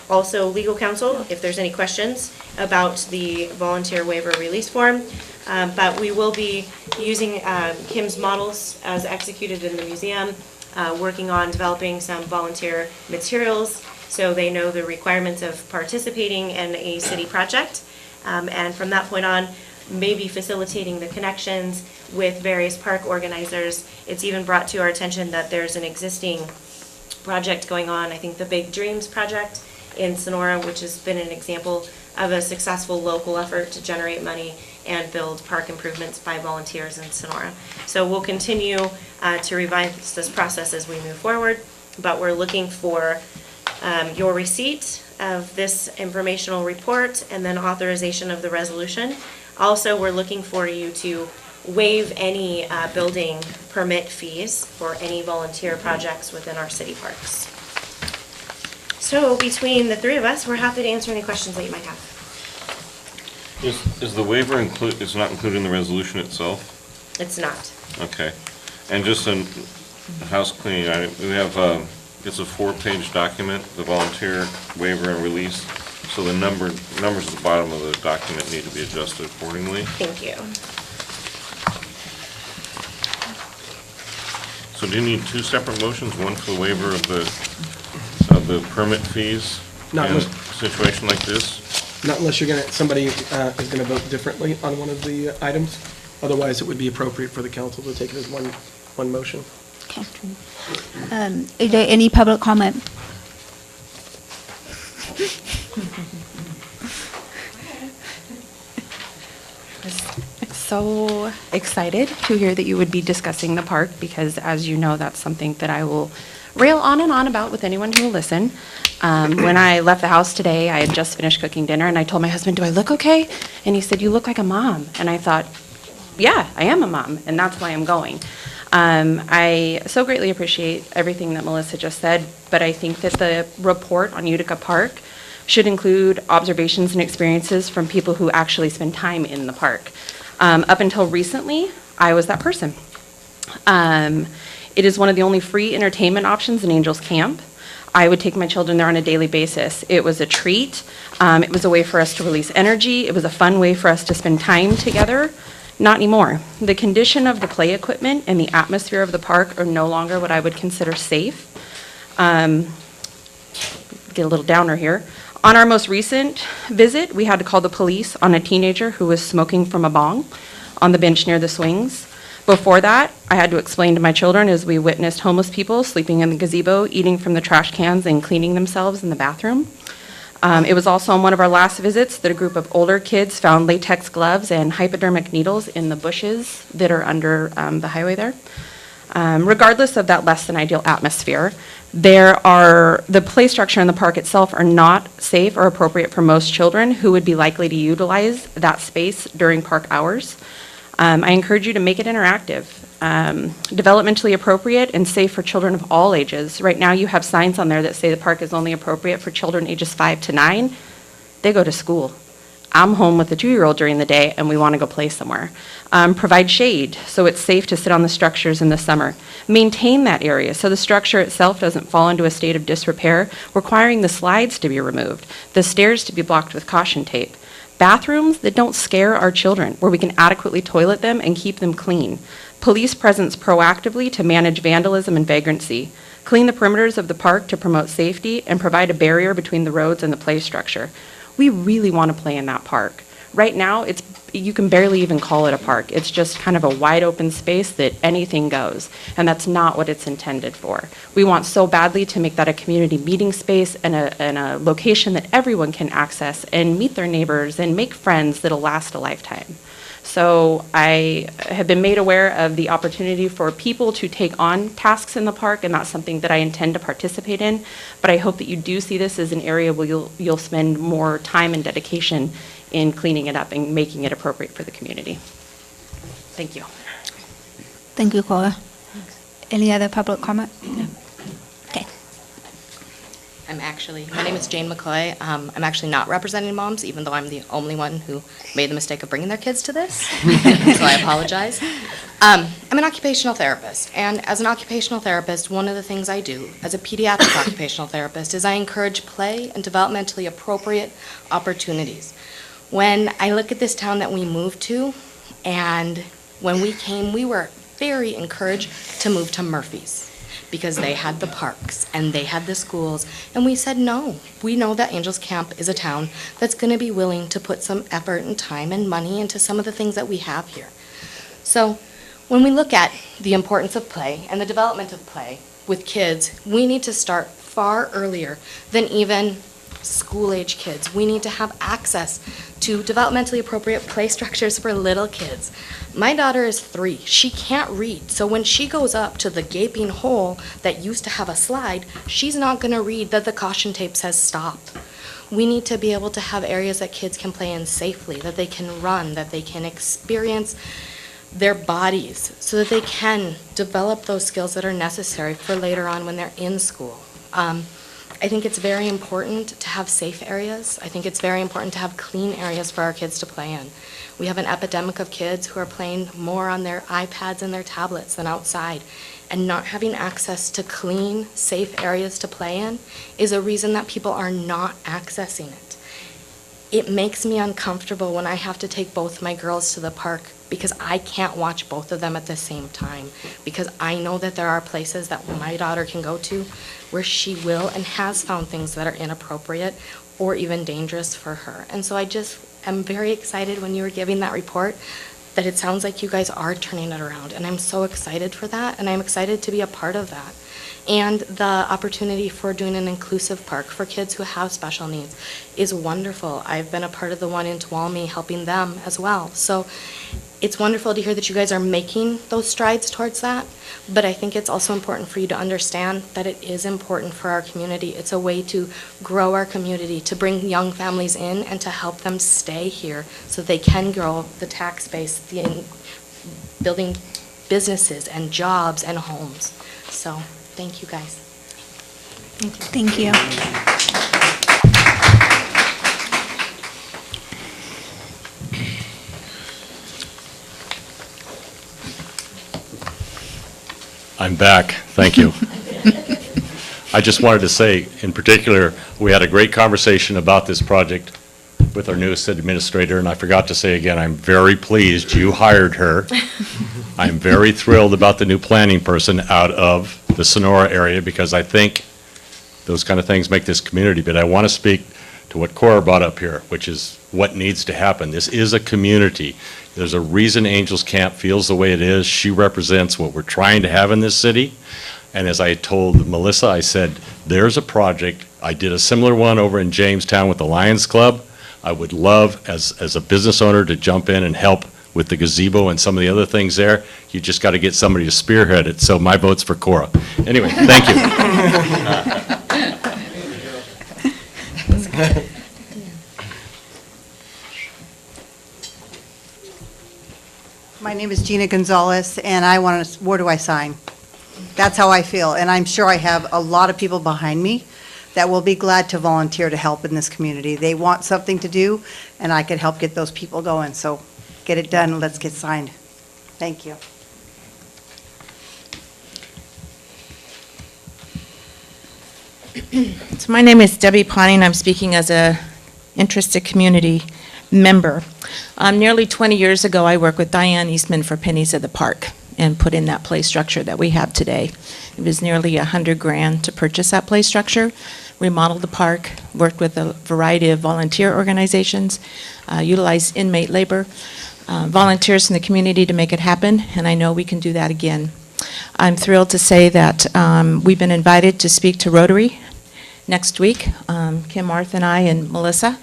Also, legal counsel, if there's any questions about the volunteer waiver release form. But we will be using Kim's models as executed in the museum, working on developing some volunteer materials so they know the requirements of participating in a city project. And from that point on, maybe facilitating the connections with various park organizers. It's even brought to our attention that there's an existing project going on, I think the Big Dreams project in Sonora, which has been an example of a successful local effort to generate money and build park improvements by volunteers in Sonora. So we'll continue to revise this process as we move forward, but we're looking for your receipt of this informational report and then authorization of the resolution. Also, we're looking for you to waive any building permit fees for any volunteer projects within our city parks. So between the three of us, we're happy to answer any questions that you might have. Is the waiver is not included in the resolution itself? It's not. Okay. And just a house cleaning item, we have, it's a 4-page document, the volunteer waiver and release. So the numbers at the bottom of the document need to be adjusted accordingly. Thank you. So do you need two separate motions, one for the waiver of the permit fees in Not a unless- situation like this? Not unless you're gonna, somebody is gonna vote differently on one of the items. Otherwise, it would be appropriate for the council to take it as one motion. Okay. Is there any public comment? So excited to hear that you would be discussing the park, because as you know, that's something that I will rail on and on about with anyone who will listen. When I left the house today, I had just finished cooking dinner, and I told my husband, "Do I look okay?" And he said, "You look like a mom." And I thought, yeah, I am a mom, and that's why I'm going. I so greatly appreciate everything that Melissa just said, but I think that the report on Utica Park should include observations and experiences from people who actually spend time in the park. Up until recently, I was that person. It is one of the only free entertainment options in Angels Camp. I would take my children there on a daily basis. It was a treat. It was a way for us to release energy. It was a fun way for us to spend time together. Not anymore. The condition of the play equipment and the atmosphere of the park are no longer what I would consider safe. Get a little downer here. On our most recent visit, we had to call the police on a teenager who was smoking from a bong on the bench near the swings. Before that, I had to explain to my children as we witnessed homeless people sleeping in the gazebo, eating from the trash cans, and cleaning themselves in the bathroom. It was also on one of our last visits that a group of older kids found latex gloves and hypodermic needles in the bushes that are under the highway there. Regardless of that less than ideal atmosphere, the play structure in the park itself are not safe or appropriate for most children who would be likely to utilize that space during park hours. I encourage you to make it interactive, developmentally appropriate, and safe for children of all ages. Right now, you have signs on there that say the park is only appropriate for children ages 5 to 9. They go to school. I'm home with a 2-year-old during the day, and we want to go play somewhere. Provide shade, so it's safe to sit on the structures in the summer. Maintain that area, so the structure itself doesn't fall into a state of disrepair, requiring the slides to be removed, the stairs to be blocked with caution tape. Bathrooms that don't scare our children, where we can adequately toilet them and keep them clean. police presence proactively to manage vandalism and vagrancy, clean the perimeters of the park to promote safety, and provide a barrier between the roads and the play structure. We really want to play in that park. Right now, you can barely even call it a park. It's just kind of a wide open space that anything goes, and that's not what it's intended for. We want so badly to make that a community meeting space and a location that everyone can access and meet their neighbors and make friends that'll last a lifetime. So I have been made aware of the opportunity for people to take on tasks in the park, and that's something that I intend to participate in. But I hope that you do see this as an area where you'll spend more time and dedication in cleaning it up and making it appropriate for the community. Thank you. Thank you, Cora. Any other public comment? No. Okay. My name is Jane McCoy. I'm actually not representing moms, even though I'm the only one who made the mistake of bringing their kids to this, so I apologize. I'm an occupational therapist, and as an occupational therapist, one of the things I do as a pediatric occupational therapist is I encourage play and developmentally appropriate opportunities. When I look at this town that we moved to, and when we came, we were very encouraged to move to Murphy's because they had the parks and they had the schools, and we said no. We know that Angels Camp is a town that's going to be willing to put some effort and time and money into some of the things that we have here. So when we look at the importance of play and the development of play with kids, we need to start far earlier than even school-age kids. We need to have access to developmentally appropriate play structures for little kids. My daughter is 3. She can't read, so when she goes up to the gaping hole that used to have a slide, she's not going to read that the caution tape says stop. We need to be able to have areas that kids can play in safely, that they can run, that they can experience their bodies so that they can develop those skills that are necessary for later on when they're in school. I think it's very important to have safe areas. I think it's very important to have clean areas for our kids to play in. We have an epidemic of kids who are playing more on their iPads and their tablets than outside. And not having access to clean, safe areas to play in is a reason that people are not accessing it. It makes me uncomfortable when I have to take both my girls to the park because I can't watch both of them at the same time, because I know that there are places that my daughter can go to where she will and has found things that are inappropriate or even dangerous for her. And so I just am very excited when you were giving that report that it sounds like you guys are turning it around, and I'm so excited for that, and I'm excited to be a part of that. And the opportunity for doing an inclusive park for kids who have special needs is wonderful. I've been a part of the one in Tuolumne helping them as well. So it's wonderful to hear that you guys are making those strides towards that, but I think it's also important for you to understand that it is important for our community. It's a way to grow our community, to bring young families in and to help them stay here so they can grow the tax base, building businesses and jobs and homes. So thank you, guys. Thank you. I'm back. Thank you. I just wanted to say, in particular, we had a great conversation about this project with our newest administrator, and I forgot to say again, I'm very pleased you hired her. I'm very thrilled about the new planning person out of the Sonora area, because I think those kind of things make this community. But I want to speak to what Cora brought up here, which is what needs to happen. This is a community. There's a reason Angels Camp feels the way it is. She represents what we're trying to have in this city. And as I told Melissa, I said, there's a project. I did a similar one over in Jamestown with the Lions Club. I would love, as a business owner, to jump in and help with the gazebo and some of the other things there. You just got to get somebody to spearhead it. So my vote's for Cora. Anyway, thank you. My name is Gina Gonzalez, and I want to, where do I sign? That's how I feel, and I'm sure I have a lot of people behind me that will be glad to volunteer to help in this community. They want something to do, and I could help get those people going. So get it done, and let's get signed. Thank you. So my name is Debbie Ponting. I'm speaking as a interested community member. Nearly 20 years ago, I worked with Diane Eastman for Pennies at the Park. and put in that play structure that we have today. It was nearly $100,000 to purchase that play structure, remodeled the park, worked with a variety of volunteer organizations, utilized inmate labor, volunteers in the community to make it happen, and I know we can do that again. I'm thrilled to say that we've been invited to speak to Rotary next week, Kim, Martha, and I, and Melissa,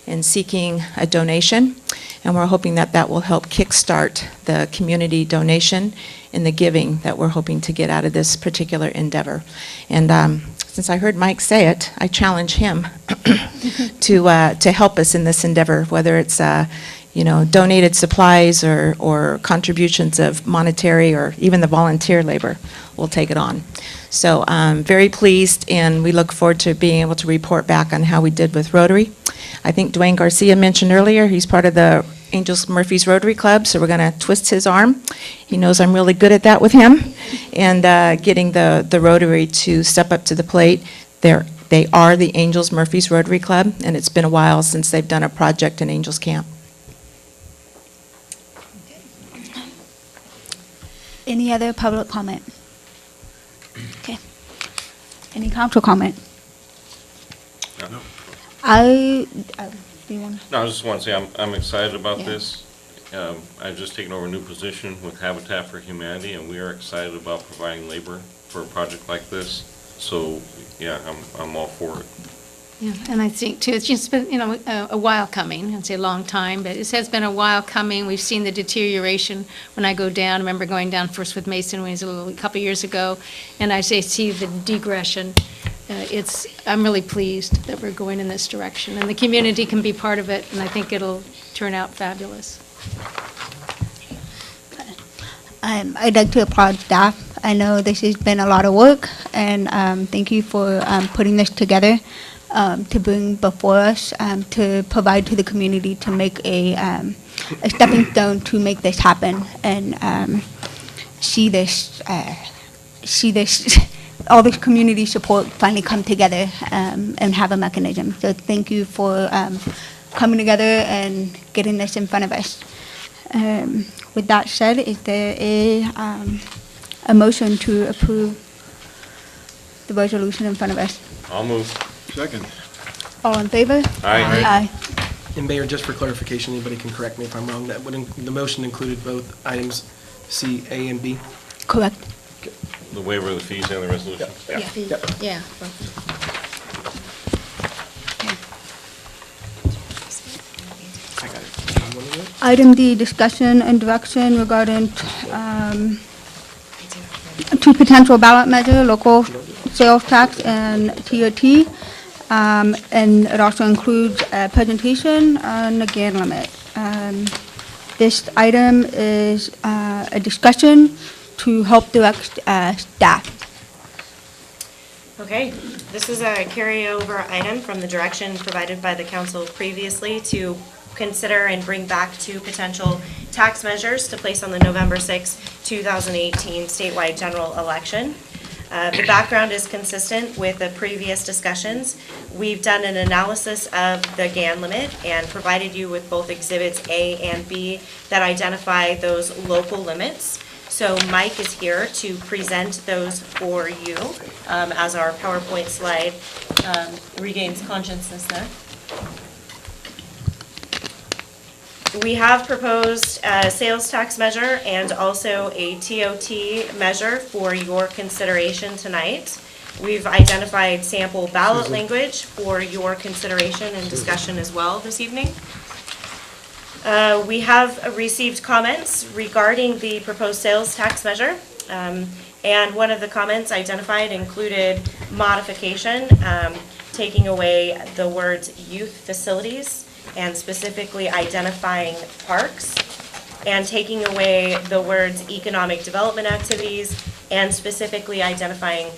in seeking a donation, and we're hoping that that will help kickstart the community donation and the giving that we're hoping to get out of this particular endeavor. And since I heard Mike say it, I challenge him to help us in this endeavor, whether it's donated supplies or contributions of monetary or even the volunteer labor. We'll take it on. So I'm very pleased, and we look forward to being able to report back on how we did with Rotary. I think Dwayne Garcia mentioned earlier, he's part of the Angels Murphy's Rotary Club, so we're going to twist his arm. He knows I'm really good at that with him, and getting the Rotary to step up to the plate. They are the Angels Murphy's Rotary Club, and it's been a while since they've done a project in Angels Camp. Any other public comment? Okay. Any council comment? No. Do you want No, I just want to say I'm excited about this. I've just taken over a new position with Habitat for Humanity, and we are excited about providing labor for a project like this. So, yeah, I'm all for it. Yeah, and I think too, it's just been, a while coming. I'd say a long time, but it has been a while coming. We've seen the deterioration when I go down. I remember going down first with Mason when he was a couple years ago, and I see the degression. I'm really pleased that we're going in this direction, and the community can be part of it, and I think it'll turn out fabulous. I'd like to applaud staff. I know this has been a lot of work, and thank you for putting this together to bring before us, to provide to the community, to make a stepping stone to make this happen, and see this, all this community support finally come together and have a mechanism. So thank you for coming together and getting this in front of us. With that said, is there a motion to approve the resolution in front of us? I'll move. Second. All in favor? Aye. And Mayor, just for clarification, anybody can correct me if I'm wrong, the motion included both items C, A, and B? Correct. The waiver of the fees and the resolution? Yeah. I got it. Item D, discussion and direction regarding two potential ballot measure, local sales tax and TOT. And it also includes a presentation on the GAN limit. This item is a discussion to help direct staff. Okay, this is a carryover item from the direction provided by the council previously to consider and bring back two potential tax measures to place on the November 6, 2018 statewide general election. The background is consistent with the previous discussions. We've done an analysis of the GAN limit and provided you with both exhibits A and B that identify those local limits. So Mike is here to present those for you as our PowerPoint slide regains consciousness. We have proposed a sales tax measure and also a TOT measure for your consideration tonight. We've identified sample ballot language for your consideration and discussion as well this evening. We have received comments regarding the proposed sales tax measure, and one of the comments identified included modification, taking away the words youth facilities and specifically identifying parks, and taking away the words economic development activities and specifically identifying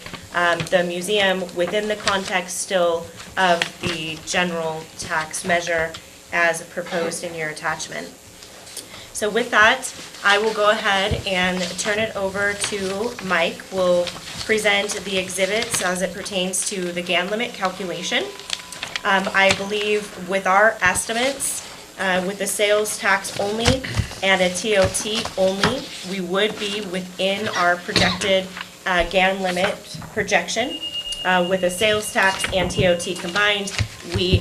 the museum within the context still of the general tax measure as proposed in your attachment. So with that, I will go ahead and turn it over to Mike. We'll present the exhibits as it pertains to the GAN limit calculation. I believe with our estimates, with a sales tax only and a TOT only, we would be within our projected GAN limit projection. With a sales tax and TOT combined, we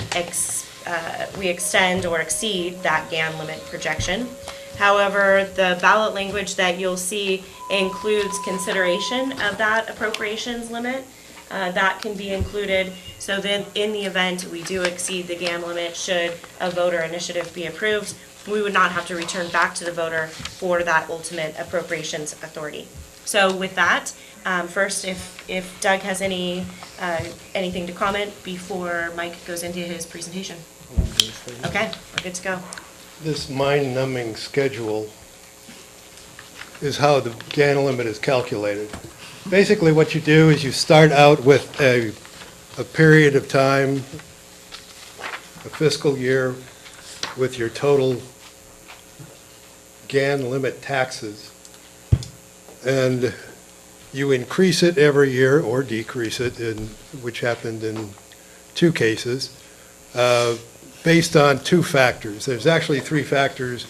extend or exceed that GAN limit projection. However, the ballot language that you'll see includes consideration of that appropriations limit. That can be included, so then in the event we do exceed the GAN limit, should a voter initiative be approved, we would not have to return back to the voter for that ultimate appropriations authority. So with that, first, if Doug has anything to comment before Mike goes into his presentation. Okay, we're good to go. This mind-numbing schedule is how the GAN limit is calculated. Basically, what you do is you start out with a period of time, a fiscal year, with your total GAN limit taxes, and you increase it every year or decrease it, which happened in 2 cases, based on 2 factors. There's actually 3 factors,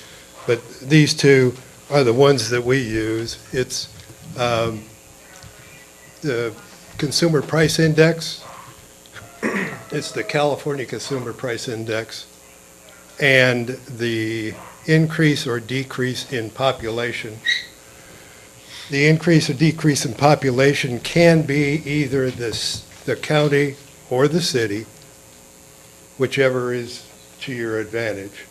but these 2 are the ones that we use. It's the Consumer Price Index, it's the California Consumer Price Index, and the increase or decrease in population. The increase or decrease in population can be either the county or the city, whichever is to your advantage.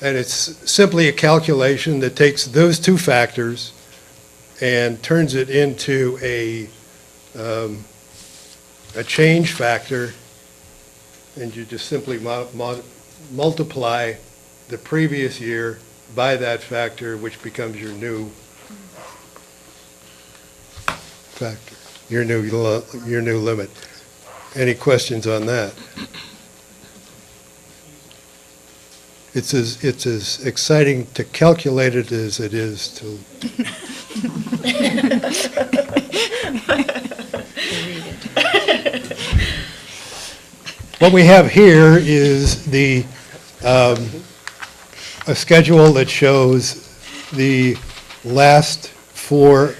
And it's simply a calculation that takes those 2 factors and turns it into a change factor, and you just simply multiply the previous year by that factor, which becomes your new factor, your new limit. Any questions on that? It's as exciting to calculate it as it is to What we have here is a schedule that shows the last 4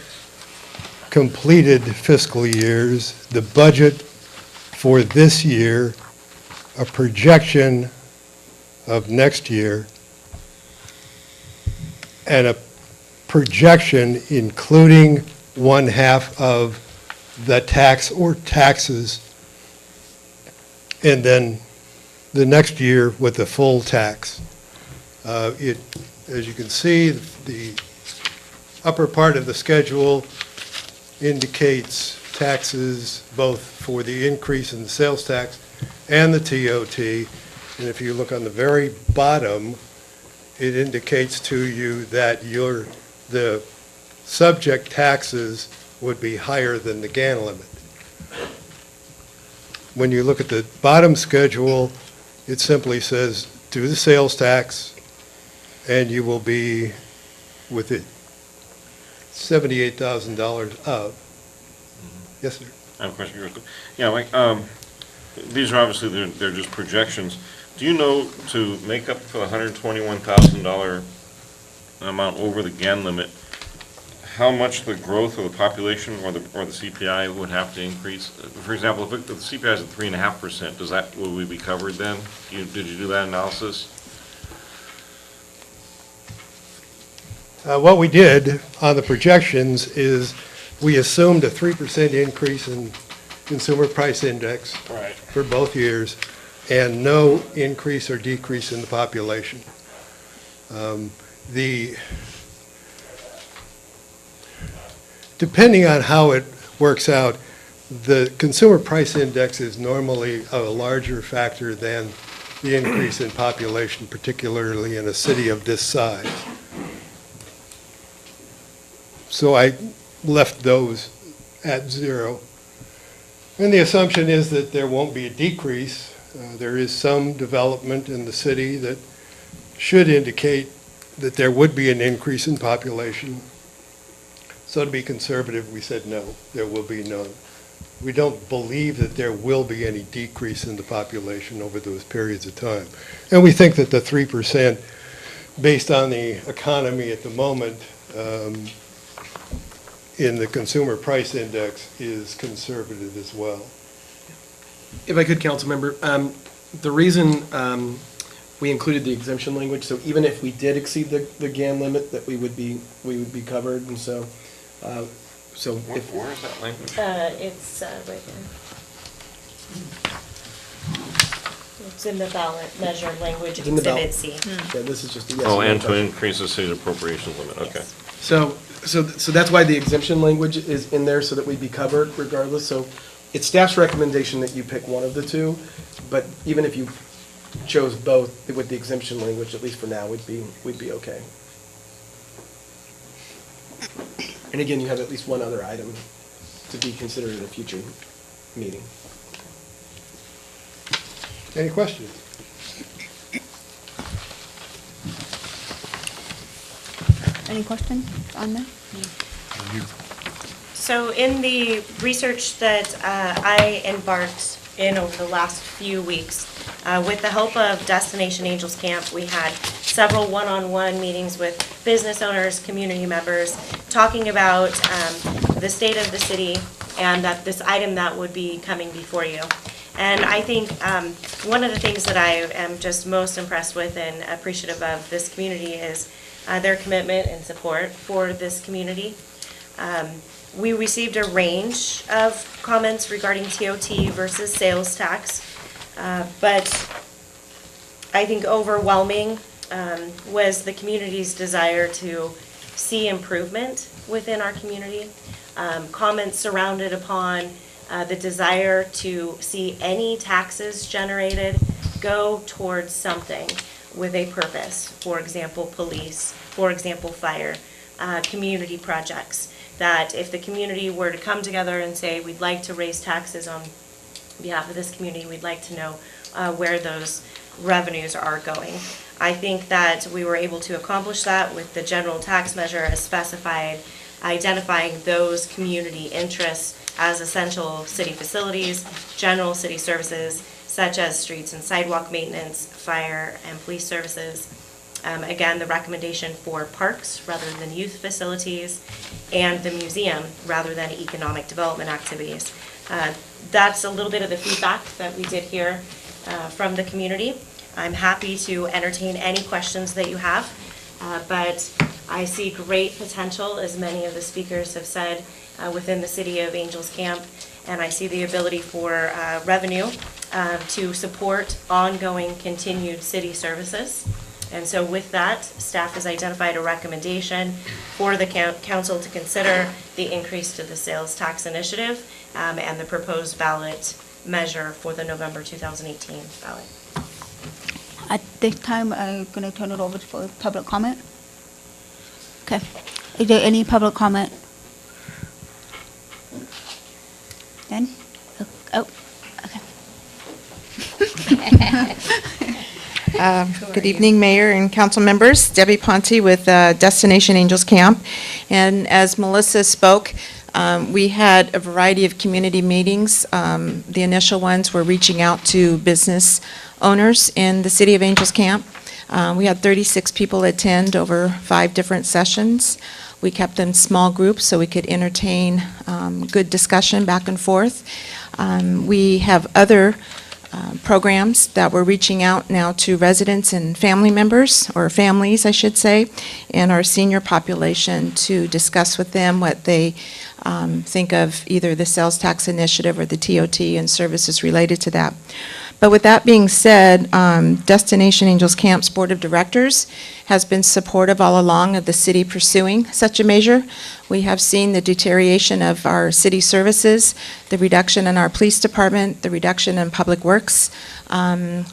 completed fiscal years, the budget for this year, a projection of next year, and a projection including 1/2 of the tax or taxes, and then the next year with the full tax. As you can see, the upper part of the schedule indicates taxes both for the increase in the sales tax and the TOT. And if you look on the very bottom, it indicates to you that the subject taxes would be higher than the GAN limit. When you look at the bottom schedule, it simply says do the sales tax, and you will be with it $78,000 up. Yes, sir. I have a question real quick. Yeah, Mike, these are obviously, they're just projections. Do you know, to make up for the $121,000 amount over the GAN limit, how much the growth of the population or the CPI would have to increase? For example, if the CPI is at 3.5%, will we be covered then? Did you do that analysis? What we did on the projections is we assumed a 3% increase in Consumer Price Index for both years, and no increase or decrease in the population. Depending on how it works out, the Consumer Price Index is normally a larger factor than the increase in population, particularly in a city of this size. So I left those at 0. And the assumption is that there won't be a decrease. There is some development in the city that should indicate that there would be an increase in population. So to be conservative, we said no, there will be none. we don't believe that there will be any decrease in the population over those periods of time. And we think that the 3%, based on the economy at the moment, in the consumer price index, is conservative as well. If I could, council member, the reason we included the exemption language, so even if we did exceed the GAN limit, that we would be covered, and so, if. Where is that language? It's right here. It's in the ballot measure language, It's in the ballot. Exhibit C. Yeah, this is just a yes. Oh, or no and to question. increase the city appropriations limit, okay. So that's why the exemption language is in there, so that we'd be covered regardless. So it's staff's recommendation that you pick one of the two, but even if you chose both with the exemption language, at least for now, we'd be okay. And again, you have at least one other item to be considered at a future meeting. Any questions? Any questions on that? So in the research that I embarked in over the last few weeks, with the help of Destination Angels Camp, we had several one-on-one meetings with business owners, community members, talking about the state of the city and that this item that would be coming before you. And I think one of the things that I am just most impressed with and appreciative of this community is their commitment and support for this community. We received a range of comments regarding TOT versus sales tax, but I think overwhelming was the community's desire to see improvement within our community. Comments surrounded upon the desire to see any taxes generated go towards something with a purpose. For example, police, for example, fire, community projects. That if the community were to come together and say, we'd like to raise taxes on behalf of this community, we'd like to know where those revenues are going. I think that we were able to accomplish that with the general tax measure as specified, identifying those community interests as essential city facilities, general city services, such as streets and sidewalk maintenance, fire and police services. Again, the recommendation for parks rather than youth facilities, and the museum rather than economic development activities. That's a little bit of the feedback that we did hear from the community. I'm happy to entertain any questions that you have, but I see great potential, as many of the speakers have said, within the city of Angels Camp, and I see the ability for revenue to support ongoing continued city services. And so with that, staff has identified a recommendation for the council to consider the increase to the sales tax initiative and the proposed ballot measure for the November 2018 ballot. At this time, I'm going to turn it over for public comment. Okay. Is there any public comment? Then? Oh, okay. Good evening, Mayor and council members. Debbie Ponte with Destination Angels Camp. And as Melissa spoke, we had a variety of community meetings. The initial ones were reaching out to business owners in the city of Angels Camp. We had 36 people attend over 5 different sessions. We kept them small groups so we could entertain good discussion back and forth. We have other programs that we're reaching out now to residents and family members, or families, I should say, in our senior population to discuss with them what they think of either the sales tax initiative or the TOT and services related to that. But with that being said, Destination Angels Camp's Board of Directors has been supportive all along of the city pursuing such a measure. We have seen the deterioration of our city services, the reduction in our police department, the reduction in public works.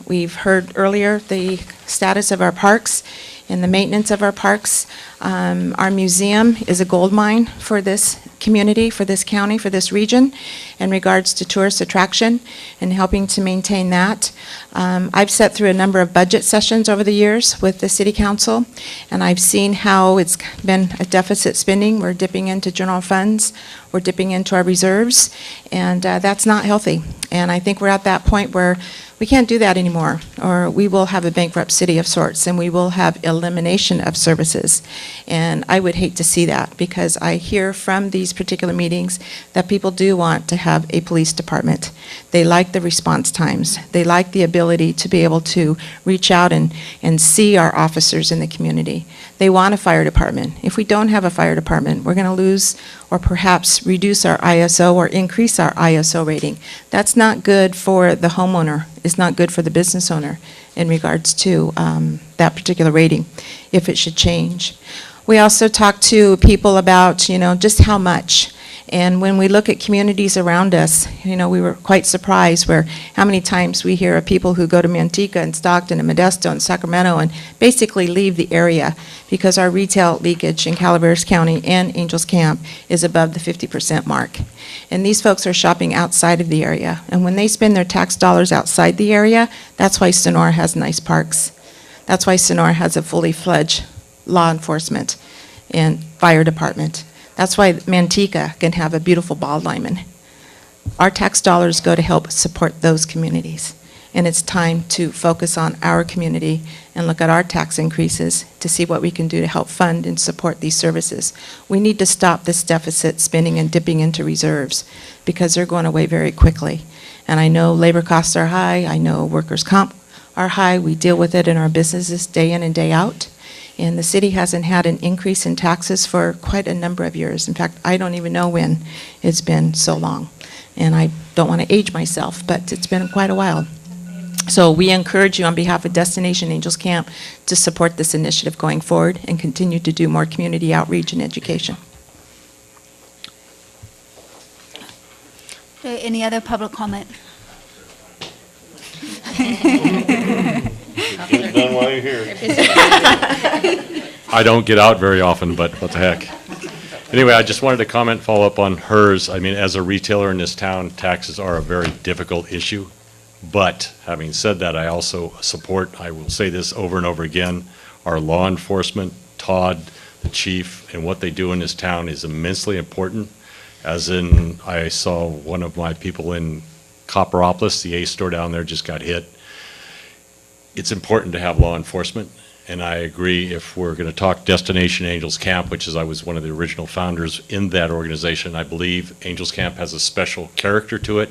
We've heard earlier the status of our parks and the maintenance of our parks. Our museum is a gold mine for this community, for this county, for this region in regards to tourist attraction and helping to maintain that. I've sat through a number of budget sessions over the years with the City Council, and I've seen how it's been a deficit spending. We're dipping into general funds, we're dipping into our reserves, and that's not healthy. And I think we're at that point where we can't do that anymore, or we will have a bankrupt city of sorts, and we will have elimination of services. And I would hate to see that, because I hear from these particular meetings that people do want to have a police department. They like the response times. They like the ability to be able to reach out and see our officers in the community. They want a fire department. If we don't have a fire department, we're going to lose or perhaps reduce our ISO or increase our ISO rating. That's not good for the homeowner. It's not good for the business owner in regards to that particular rating, if it should change. We also talk to people about, just how much. And when we look at communities around us, we were quite surprised how many times we hear of people who go to Manteca and Stockton and Modesto and Sacramento and basically leave the area because our retail leakage in Calaveras County and Angels Camp is above the 50% mark. And these folks are shopping outside of the area. And when they spend their tax dollars outside the area, that's why Sonora has nice parks. That's why Sonora has a fully fledged law enforcement and fire department. That's why Manteca can have a beautiful bald lineman. Our tax dollars go to help support those communities. And it's time to focus on our community and look at our tax increases to see what we can do to help fund and support these services. We need to stop this deficit spending and dipping into reserves, because they're going away very quickly. And I know labor costs are high. I know workers' comp are high. We deal with it in our businesses day in and day out. And the city hasn't had an increase in taxes for quite a number of years. In fact, I don't even know when. It's been so long. And I don't want to age myself, but it's been quite a while. So we encourage you on behalf of Destination Angels Camp to support this initiative going forward and continue to do more community outreach and education. Any other public comment? Get it done while you're here. I don't get out very often, but what the heck. Anyway, I just wanted to comment, follow up on hers. I mean, as a retailer in this town, taxes are a very difficult issue. But having said that, I also support, I will say this over and over again, our law enforcement, Todd, the chief, and what they do in this town is immensely important. As in, I saw one of my people in Copperopolis, the Ace store down there, just got hit. It's important to have law enforcement, and I agree if we're going to talk Destination Angels Camp, which is I was one of the original founders in that organization. I believe Angels Camp has a special character to it,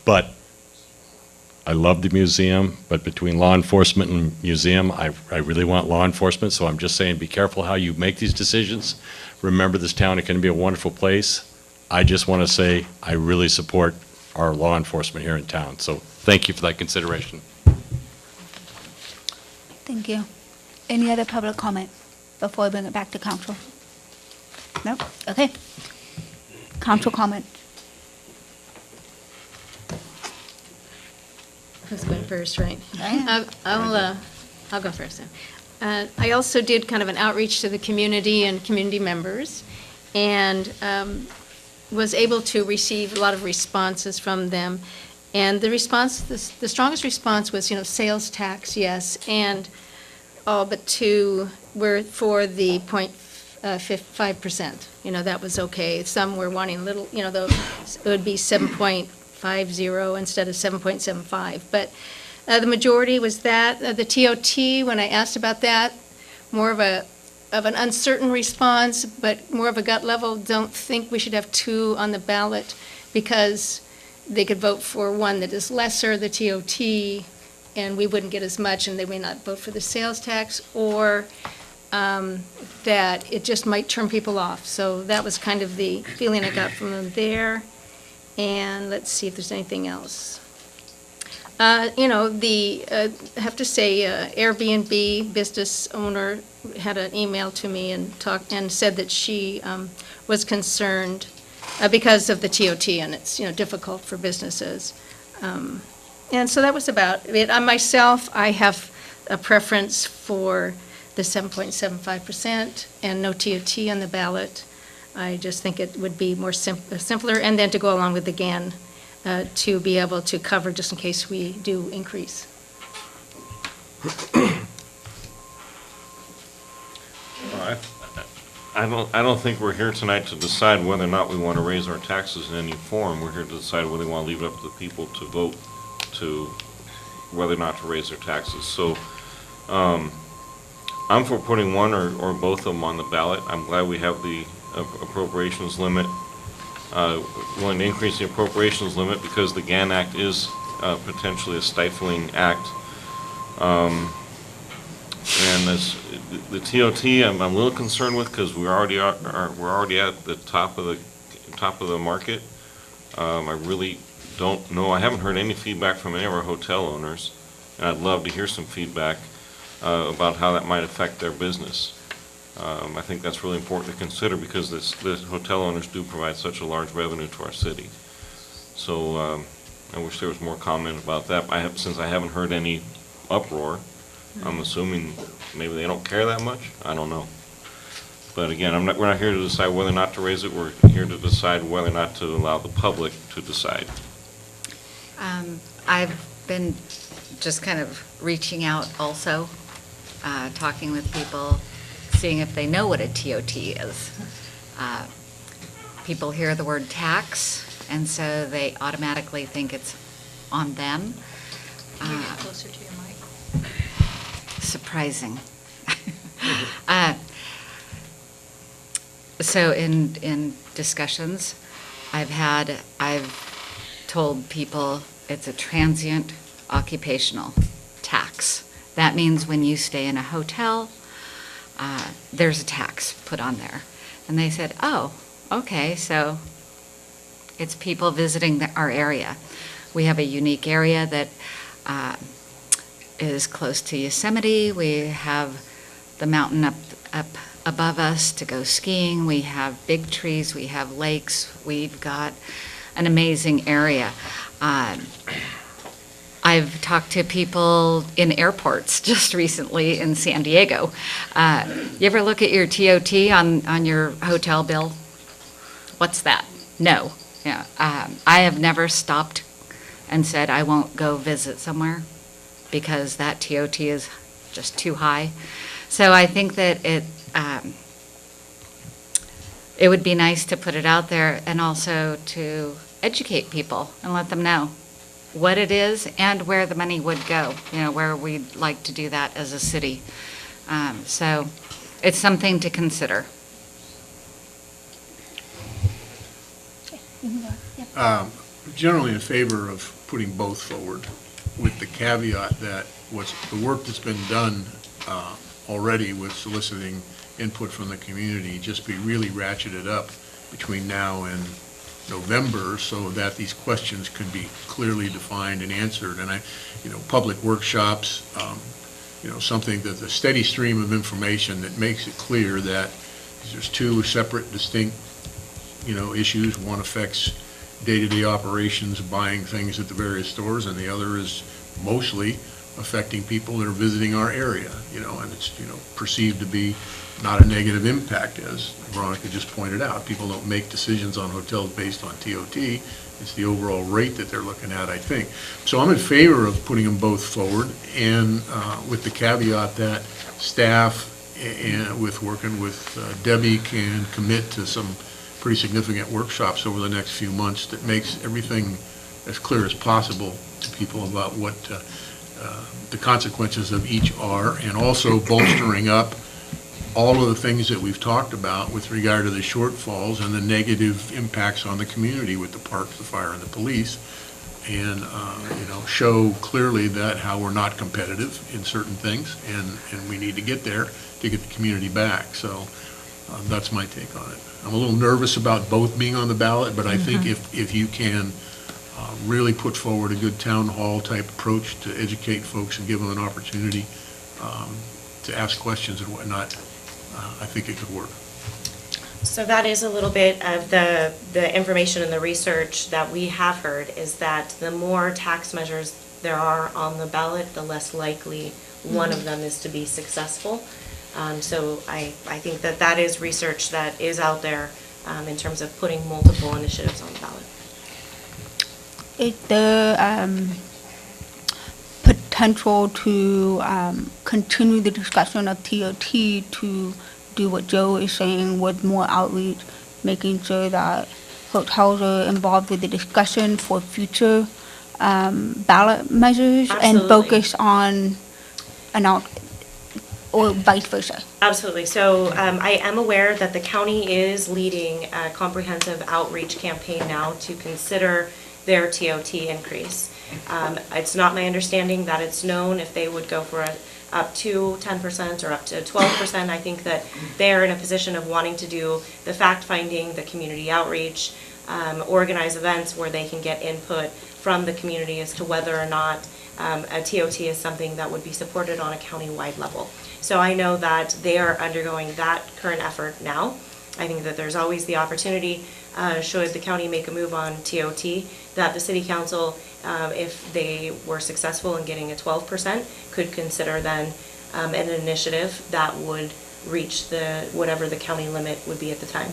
but I love the museum, but between law enforcement and museum, I really want law enforcement, so I'm just saying be careful how you make these decisions. Remember, this town, it can be a wonderful place. I just want to say I really support our law enforcement here in town, so thank you for that consideration. Thank you. Any other public comment before we bring it back to council? No? Okay. Council comment. Who's going first, right? I'll go first then. I also did kind of an outreach to the community and community members, and was able to receive a lot of responses from them. And the response, the strongest response was, sales tax, yes, and all but two were for the 0.5%. That was okay. Some were wanting a little, it would be 7.50 instead of 7.75. But the majority was that. The TOT, when I asked about that, more of an uncertain response, but more of a gut level, don't think we should have two on the ballot, because they could vote for one that is lesser, the TOT, and we wouldn't get as much, and they may not vote for the sales tax, or that it just might turn people off. So that was kind of the feeling I got from them there. And let's see if there's anything else. I have to say, Airbnb business owner had an email to me and said that she was concerned because of the TOT, and it's difficult for businesses. And so that was about it. Myself, I have a preference for the 7.75% and no TOT on the ballot. I just think it would be more simpler, and then to go along with the GAN to be able to cover just in case we do increase. I don't think we're here tonight to decide whether or not we want to raise our taxes in any form. We're here to decide whether we want to leave it up to the people to vote to whether or not to raise their taxes. So, I'm for putting one or both of them on the ballot. I'm glad we have the appropriations limit. Willing to increase the appropriations limit because the GAN Act is potentially a stifling act. And this, the TOT, I'm a little concerned with because we're already at the top of the market. I really don't know. I haven't heard any feedback from any of our hotel owners, and I'd love to hear some feedback about how that might affect their business. I think that's really important to consider because the hotel owners do provide such a large revenue to our city. So I wish there was more comment about that. Since I haven't heard any uproar, I'm assuming maybe they don't care that much. I don't know. But again, we're not here to decide whether or not to raise it. We're here to decide whether or not to allow the public to decide. I've been just kind of reaching out also, talking with people, seeing if they know what a TOT is. People hear the word tax, and so they automatically think it's on them. Can you get closer to your mic? Surprising. So in discussions I've told people it's a transient occupational tax. That means when you stay in a hotel, there's a tax put on there. And they said, oh, okay, so it's people visiting our area. We have a unique area that is close to Yosemite. We have the mountain up above us to go skiing. We have big trees. We have lakes. We've got an amazing area. I've talked to people in airports just recently in San Diego. You ever look at your TOT on your hotel bill? What's that? No. Yeah. I have never stopped and said I won't go visit somewhere because that TOT is just too high. So I think that it would be nice to put it out there and also to educate people and let them know what it is and where the money would go, where we'd like to do that as a city. So it's something to consider. Generally in favor of putting both forward, with the caveat that the work that's been done already with soliciting input from the community just be really ratcheted up between now and November so that these questions can be clearly defined and answered. And public workshops, something that the steady stream of information that makes it clear that there's two separate, distinct, issues. One affects day-to-day operations, buying things at the various stores, and the other is mostly affecting people that are visiting our area, and it's, perceived to be not a negative impact, as Veronica just pointed out. People don't make decisions on hotels based on TOT. It's the overall rate that they're looking at, I think. So I'm in favor of putting them both forward, and with the caveat that staff, with working with Debbie, can commit to some pretty significant workshops over the next few months that makes everything as clear as possible to people about what the consequences of each are, and also bolstering up all of the things that we've talked about with regard to the shortfalls and the negative impacts on the community with the parks, the fire, and the police, and show clearly that how we're not competitive in certain things, and we need to get there to get the community back. So that's my take on it. I'm a little nervous about both being on the ballot, but I think if you can really put forward a good town hall type approach to educate folks and give them an opportunity to ask questions and whatnot, I think it could work. So that is a little bit of the information and the research that we have heard, is that the more tax measures there are on the ballot, the less likely one of them is to be successful. So I think that is research that is out there in terms of putting multiple initiatives on the ballot. The potential to continue the discussion of TOT to do what Joe is saying with more outreach, making sure that hotels are involved with the discussion for future ballot measures and Absolutely. focus on or vice versa. Absolutely. So I am aware that the county is leading a comprehensive outreach campaign now to consider their TOT increase. It's not my understanding that it's known if they would go for up to 10% or up to 12%. I think that they are in a position of wanting to do the fact-finding, the community outreach, organize events where they can get input from the community as to whether or not a TOT is something that would be supported on a county-wide level. So I know that they are undergoing that current effort now. I think that there's always the opportunity, should the county make a move on TOT, that the city council, if they were successful in getting a 12%, could consider then an initiative that would reach whatever the county limit would be at the time.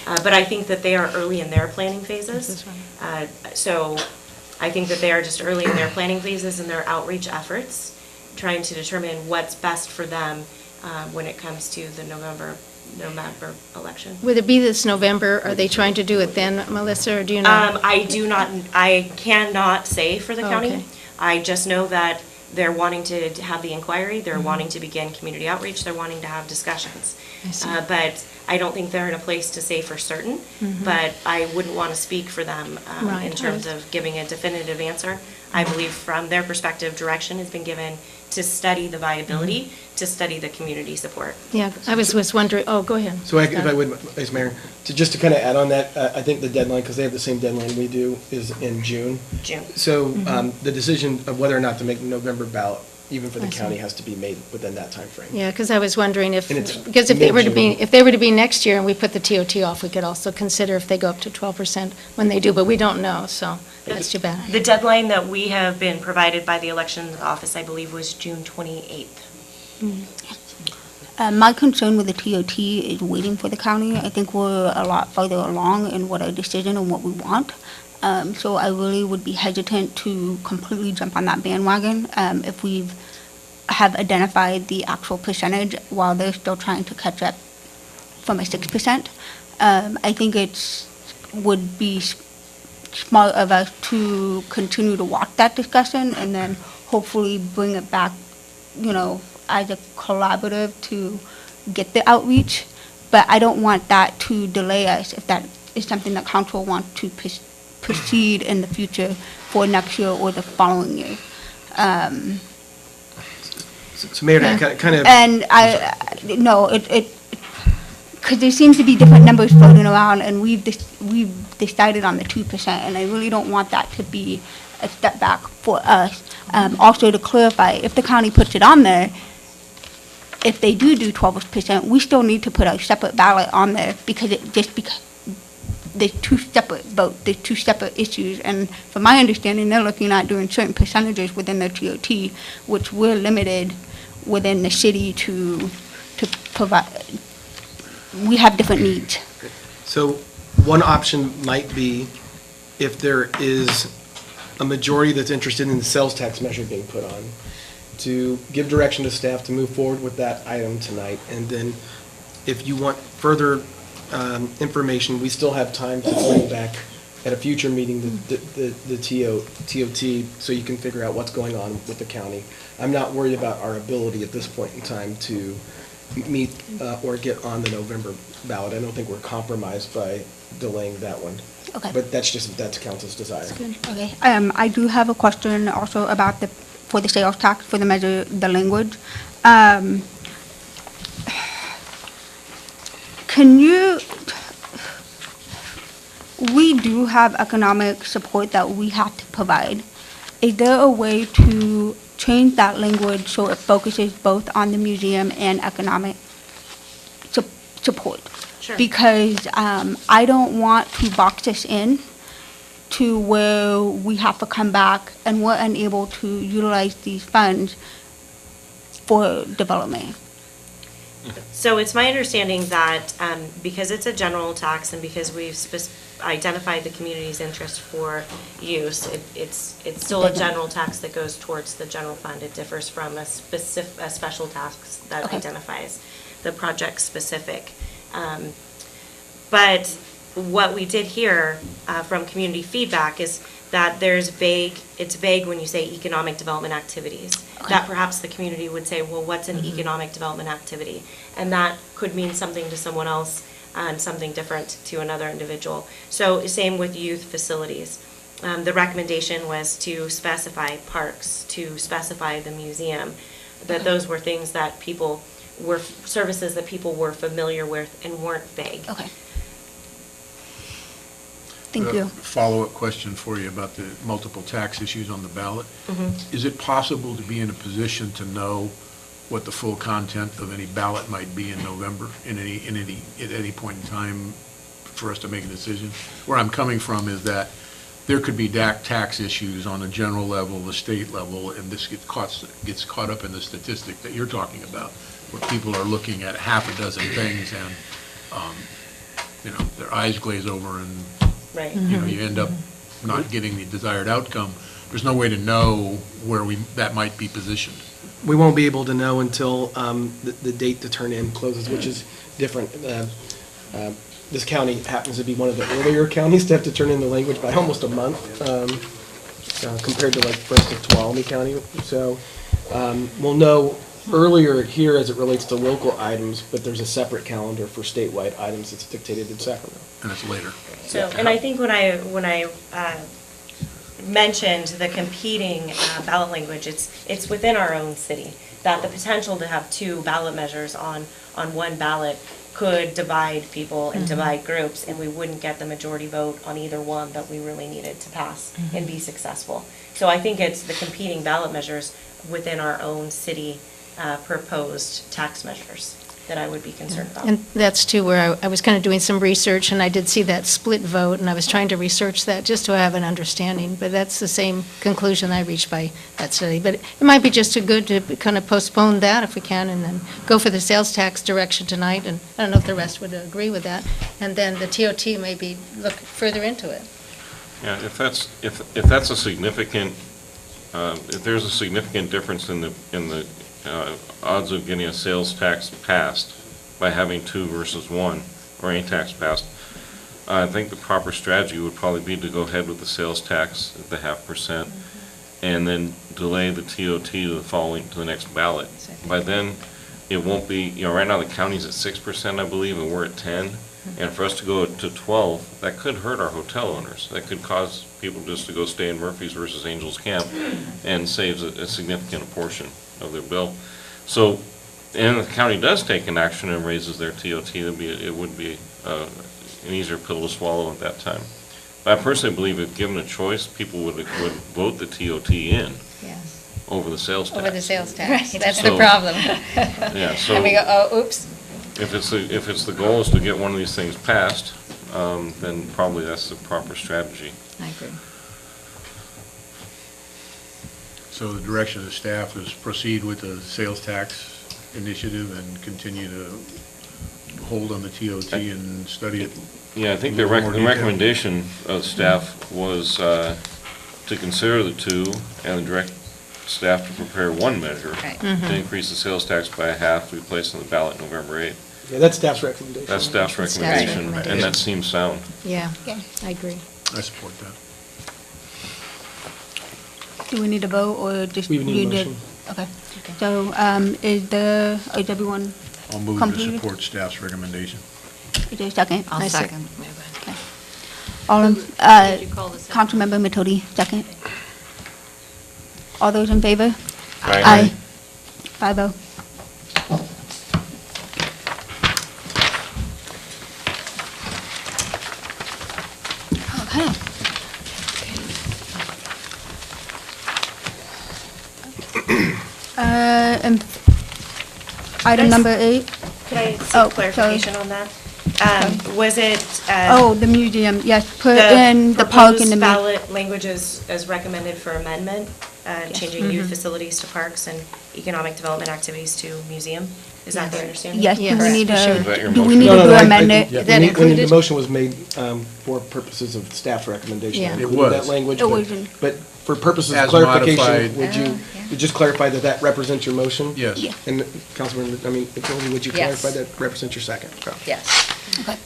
But I think that they are early in their planning phases. So I think that they are just early in their planning phases and their outreach efforts, trying to determine what's best for them when it comes to the November election. Would it be this November? Are they trying to do it then, Melissa, or do you know? I cannot say for the county. Okay. I just know that they're wanting to have the inquiry, they're wanting to begin community outreach, they're wanting to have discussions. I see. But I don't think they're in a place to say for certain, but I wouldn't want to speak for them Right. in terms of giving a definitive answer. I believe from their perspective, direction has been given to study the viability, to study the community support. Yeah, I was wondering, oh, go ahead. So if I would, Vice Mayor, just to kind of add on that, I think the deadline, because they have the same deadline we do, is in June. June. So the decision of whether or not to make the November ballot, even for the I see. county, has to be made within that timeframe. Yeah, because I was wondering if, And it's because if they were to be, mid-June. if they were to be next year and we put the TOT off, we could also consider if they go up to 12% when they do, but we don't know, so that's too bad. The deadline that we have been provided by the election office, I believe, was June 28th. My concern with the TOT is waiting for the county. I think we're a lot farther along in what our decision and what we want. So I really would be hesitant to completely jump on that bandwagon if we have identified the actual percentage while they're still trying to catch up from a 6%. I think would be smart of us to continue to watch that discussion and then hopefully bring it back, as a collaborative to get the outreach. But I don't want that to delay us if that is something that council wants to proceed in the future for next year or the following year. So Mayor, that kind of. And because there seems to be different numbers floating around, and we've decided on the 2%, and I really don't want that to be a step back for us. Also, to clarify, if the county puts it on there, if they do 12%, we still need to put a separate ballot on there because there's two separate votes, there's two separate issues, and from my understanding, they're looking at doing certain percentages within their TOT, which we're limited within the city to provide. We have different needs. So one option might be if there is a majority that's interested in the sales tax measure being put on, to give direction to staff to move forward with that item tonight. And then if you want further information, we still have time to bring back at a future meeting the TOT so you can figure out what's going on with the county. I'm not worried about our ability at this point in time to meet or get on the November ballot. I don't think we're compromised by delaying that one. Okay. But that's council's desire. Okay. I do have a question also about for the sales tax, for the measure, the language. We do have economic support that we have to provide. Is there a way to change that language so it focuses both on the museum and economic support? Sure. Because I don't want to box us in to where we have to come back and we're unable to utilize these funds for development. So it's my understanding that because it's a general tax and because we've identified the community's interest for use, it's still a general tax that goes towards the general fund. It differs from a special tax that Okay. identifies. the project specific. But what we did hear from community feedback is that it's vague when you say economic development activities. That perhaps the community would say, well, what's an economic development activity? And that could mean something to someone else and something different to another individual. So same with youth facilities. The recommendation was to specify parks, to specify the museum, that those were things that services that people were familiar with and weren't vague. Okay. Thank you. Follow-up question for you about the multiple tax issues on the ballot. Is it possible to be in a position to know what the full content of any ballot might be in November, at any point in time for us to make a decision? Where I'm coming from is that there could be tax issues on a general level, the state level, and this gets caught up in the statistic that you're talking about, where people are looking at half a dozen things and, their eyes glaze over and, Right. you end up not getting the desired outcome. There's no way to know where that might be positioned. We won't be able to know until the date to turn in closes, which is different. This county happens to be one of the earlier counties to have to turn in the language by almost a month, compared to like, for instance, Tuolumne County. So we'll know earlier here as it relates to local items, but there's a separate calendar for statewide items that's dictated in Sacramento. And it's later. So, and I think when I mentioned the competing ballot language, it's within our own city, that the potential to have two ballot measures on one ballot could divide people and divide groups, and we wouldn't get the majority vote on either one that we really needed to pass and be successful. So I think it's the competing ballot measures within our own city proposed tax measures that I would be concerned about. And that's too where I was kind of doing some research, and I did see that split vote, and I was trying to research that just to have an understanding, but that's the same conclusion I reached by that study. But it might be just good to kind of postpone that if we can, and then go for the sales tax direction tonight, and I don't know if the rest would agree with that, and then the TOT maybe look further into it. Yeah, if that's a significant, if there's a significant difference in the odds of getting a sales tax passed by having two versus one, or any tax passed, I think the proper strategy would probably be to go ahead with the sales tax at the 0.5%, and then delay the TOT to the next ballot. By then, it won't be, right now the county's at 6%, I believe, and we're at 10. And for us to go to 12, that could hurt our hotel owners. That could cause people just to go stay in Murphy's versus Angels Camp, and saves a significant portion of their bill. So, and if the county does take an action and raises their TOT, it would be an easier pill to swallow at that time. But I personally believe if given a choice, people would vote the TOT in over the sales tax. Over the sales tax. That's So- the problem. Yeah, so. And we go, oh, oops. If it's the goal is to get one of these things passed, then probably that's the proper strategy. I agree. So the direction of the staff is proceed with the sales tax initiative and continue to hold on the TOT and study it. Yeah, I think in the a little more detail. recommendation of staff was to consider the two and direct staff to prepare one measure Right. to increase the sales tax by 1/2 to be placed on the ballot November 8th. Yeah, that's staff's recommendation. That's staff's That's staff's recommendation, and recommendation. that seems sound. Yeah, I agree. I support that. Do we need a vote or just? We would need a you did- motion. Okay. So, is everyone I'll move to completed? support staff's recommendation. Is there a second? I'll second. Okay. All in, Councilmember Matodi, second. All those in favor? Aye. 5-0. Okay. And item number 8. Could I Oh, seek clarification on that? Was it? Oh, the museum, yes, put in the park in the. Proposed ballot language as recommended for amendment, changing youth facilities to parks and economic development activities to museum? Is that the understanding? Yes, do we need Is that your to, do we motion? need No, to no, I- amend I- it? yeah, Is that when the included? motion was made for purposes of staff's recommendation. Yeah. I It included was. that language, It wasn't. but for purposes of As clarification, modified. would you You just clarify that that represents your motion? Yes. Yeah. And Councilman, Matilde, would you Yes. clarify that represents your second? Okay. Yes. Okay.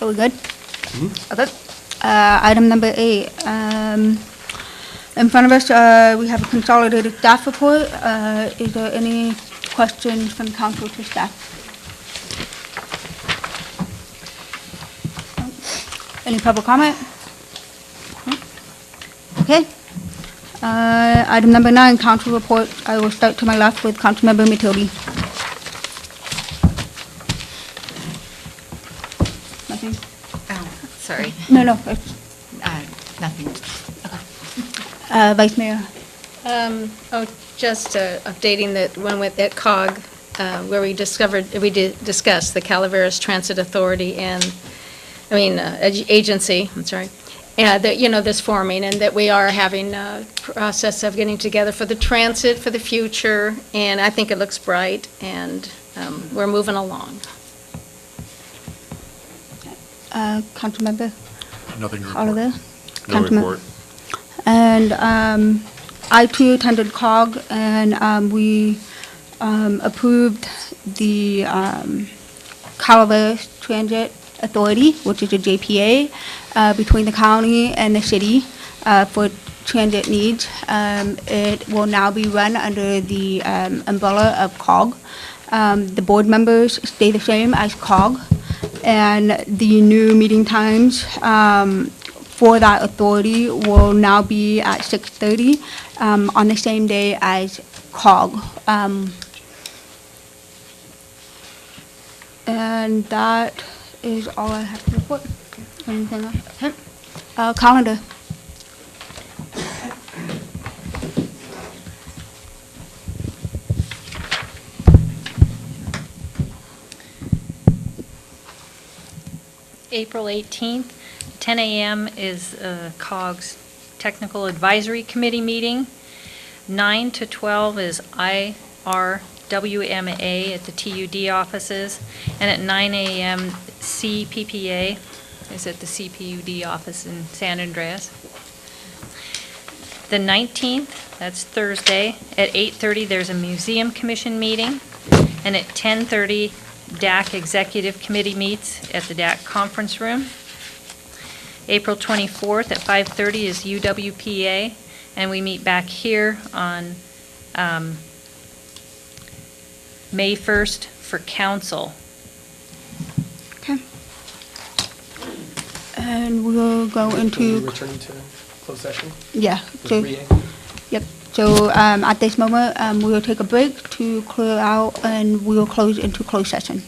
Are we good? Mm-hmm. Okay. Item number 8. In front of us, we have a consolidated staff report. Is there any questions from council to staff? Any public comment? Okay. Item number 9, council report. I will start to my left with Councilmember Matilde. Nothing? Oh, sorry. No, it's, Nothing. Vice Mayor. Just updating that one at COG, where we discussed the Calaveras Transit Authority and, agency, I'm sorry, that, this forming, and that we are having a process of getting together for the transit for the future, and I think it looks bright, and we're moving along. Councilmember Nothing to report. Oliver? No Councilmem- report. And I too attended COG, and we approved the Calaveras Transit Authority, which is a JPA, between the county and the city for transit needs. It will now be run under the umbrella of COG. The board members stay the same as COG, and the new meeting times for that authority will now be at 6:30 on the same day as COG. And that is all I have to report. Anything else? Okay. Calendar. April 18th, 10 a.m. is COG's Technical Advisory Committee meeting. 9 to 12 is IRWMA at the TUD offices. And at 9 a.m., CPPA is at the CPUD office in San Andreas. The 19th, that's Thursday, at 8:30, there's a Museum Commission meeting. And at 10:30, DAC Executive Committee meets at the DAC Conference Room. April 24th at 5:30 is UWPA, and we meet back here on May 1st for council. Okay. And we'll go Will you into, return to closed session? yeah. For So, 3A? yep. So at this moment, we will take a break to clear out, and we will close into closed session.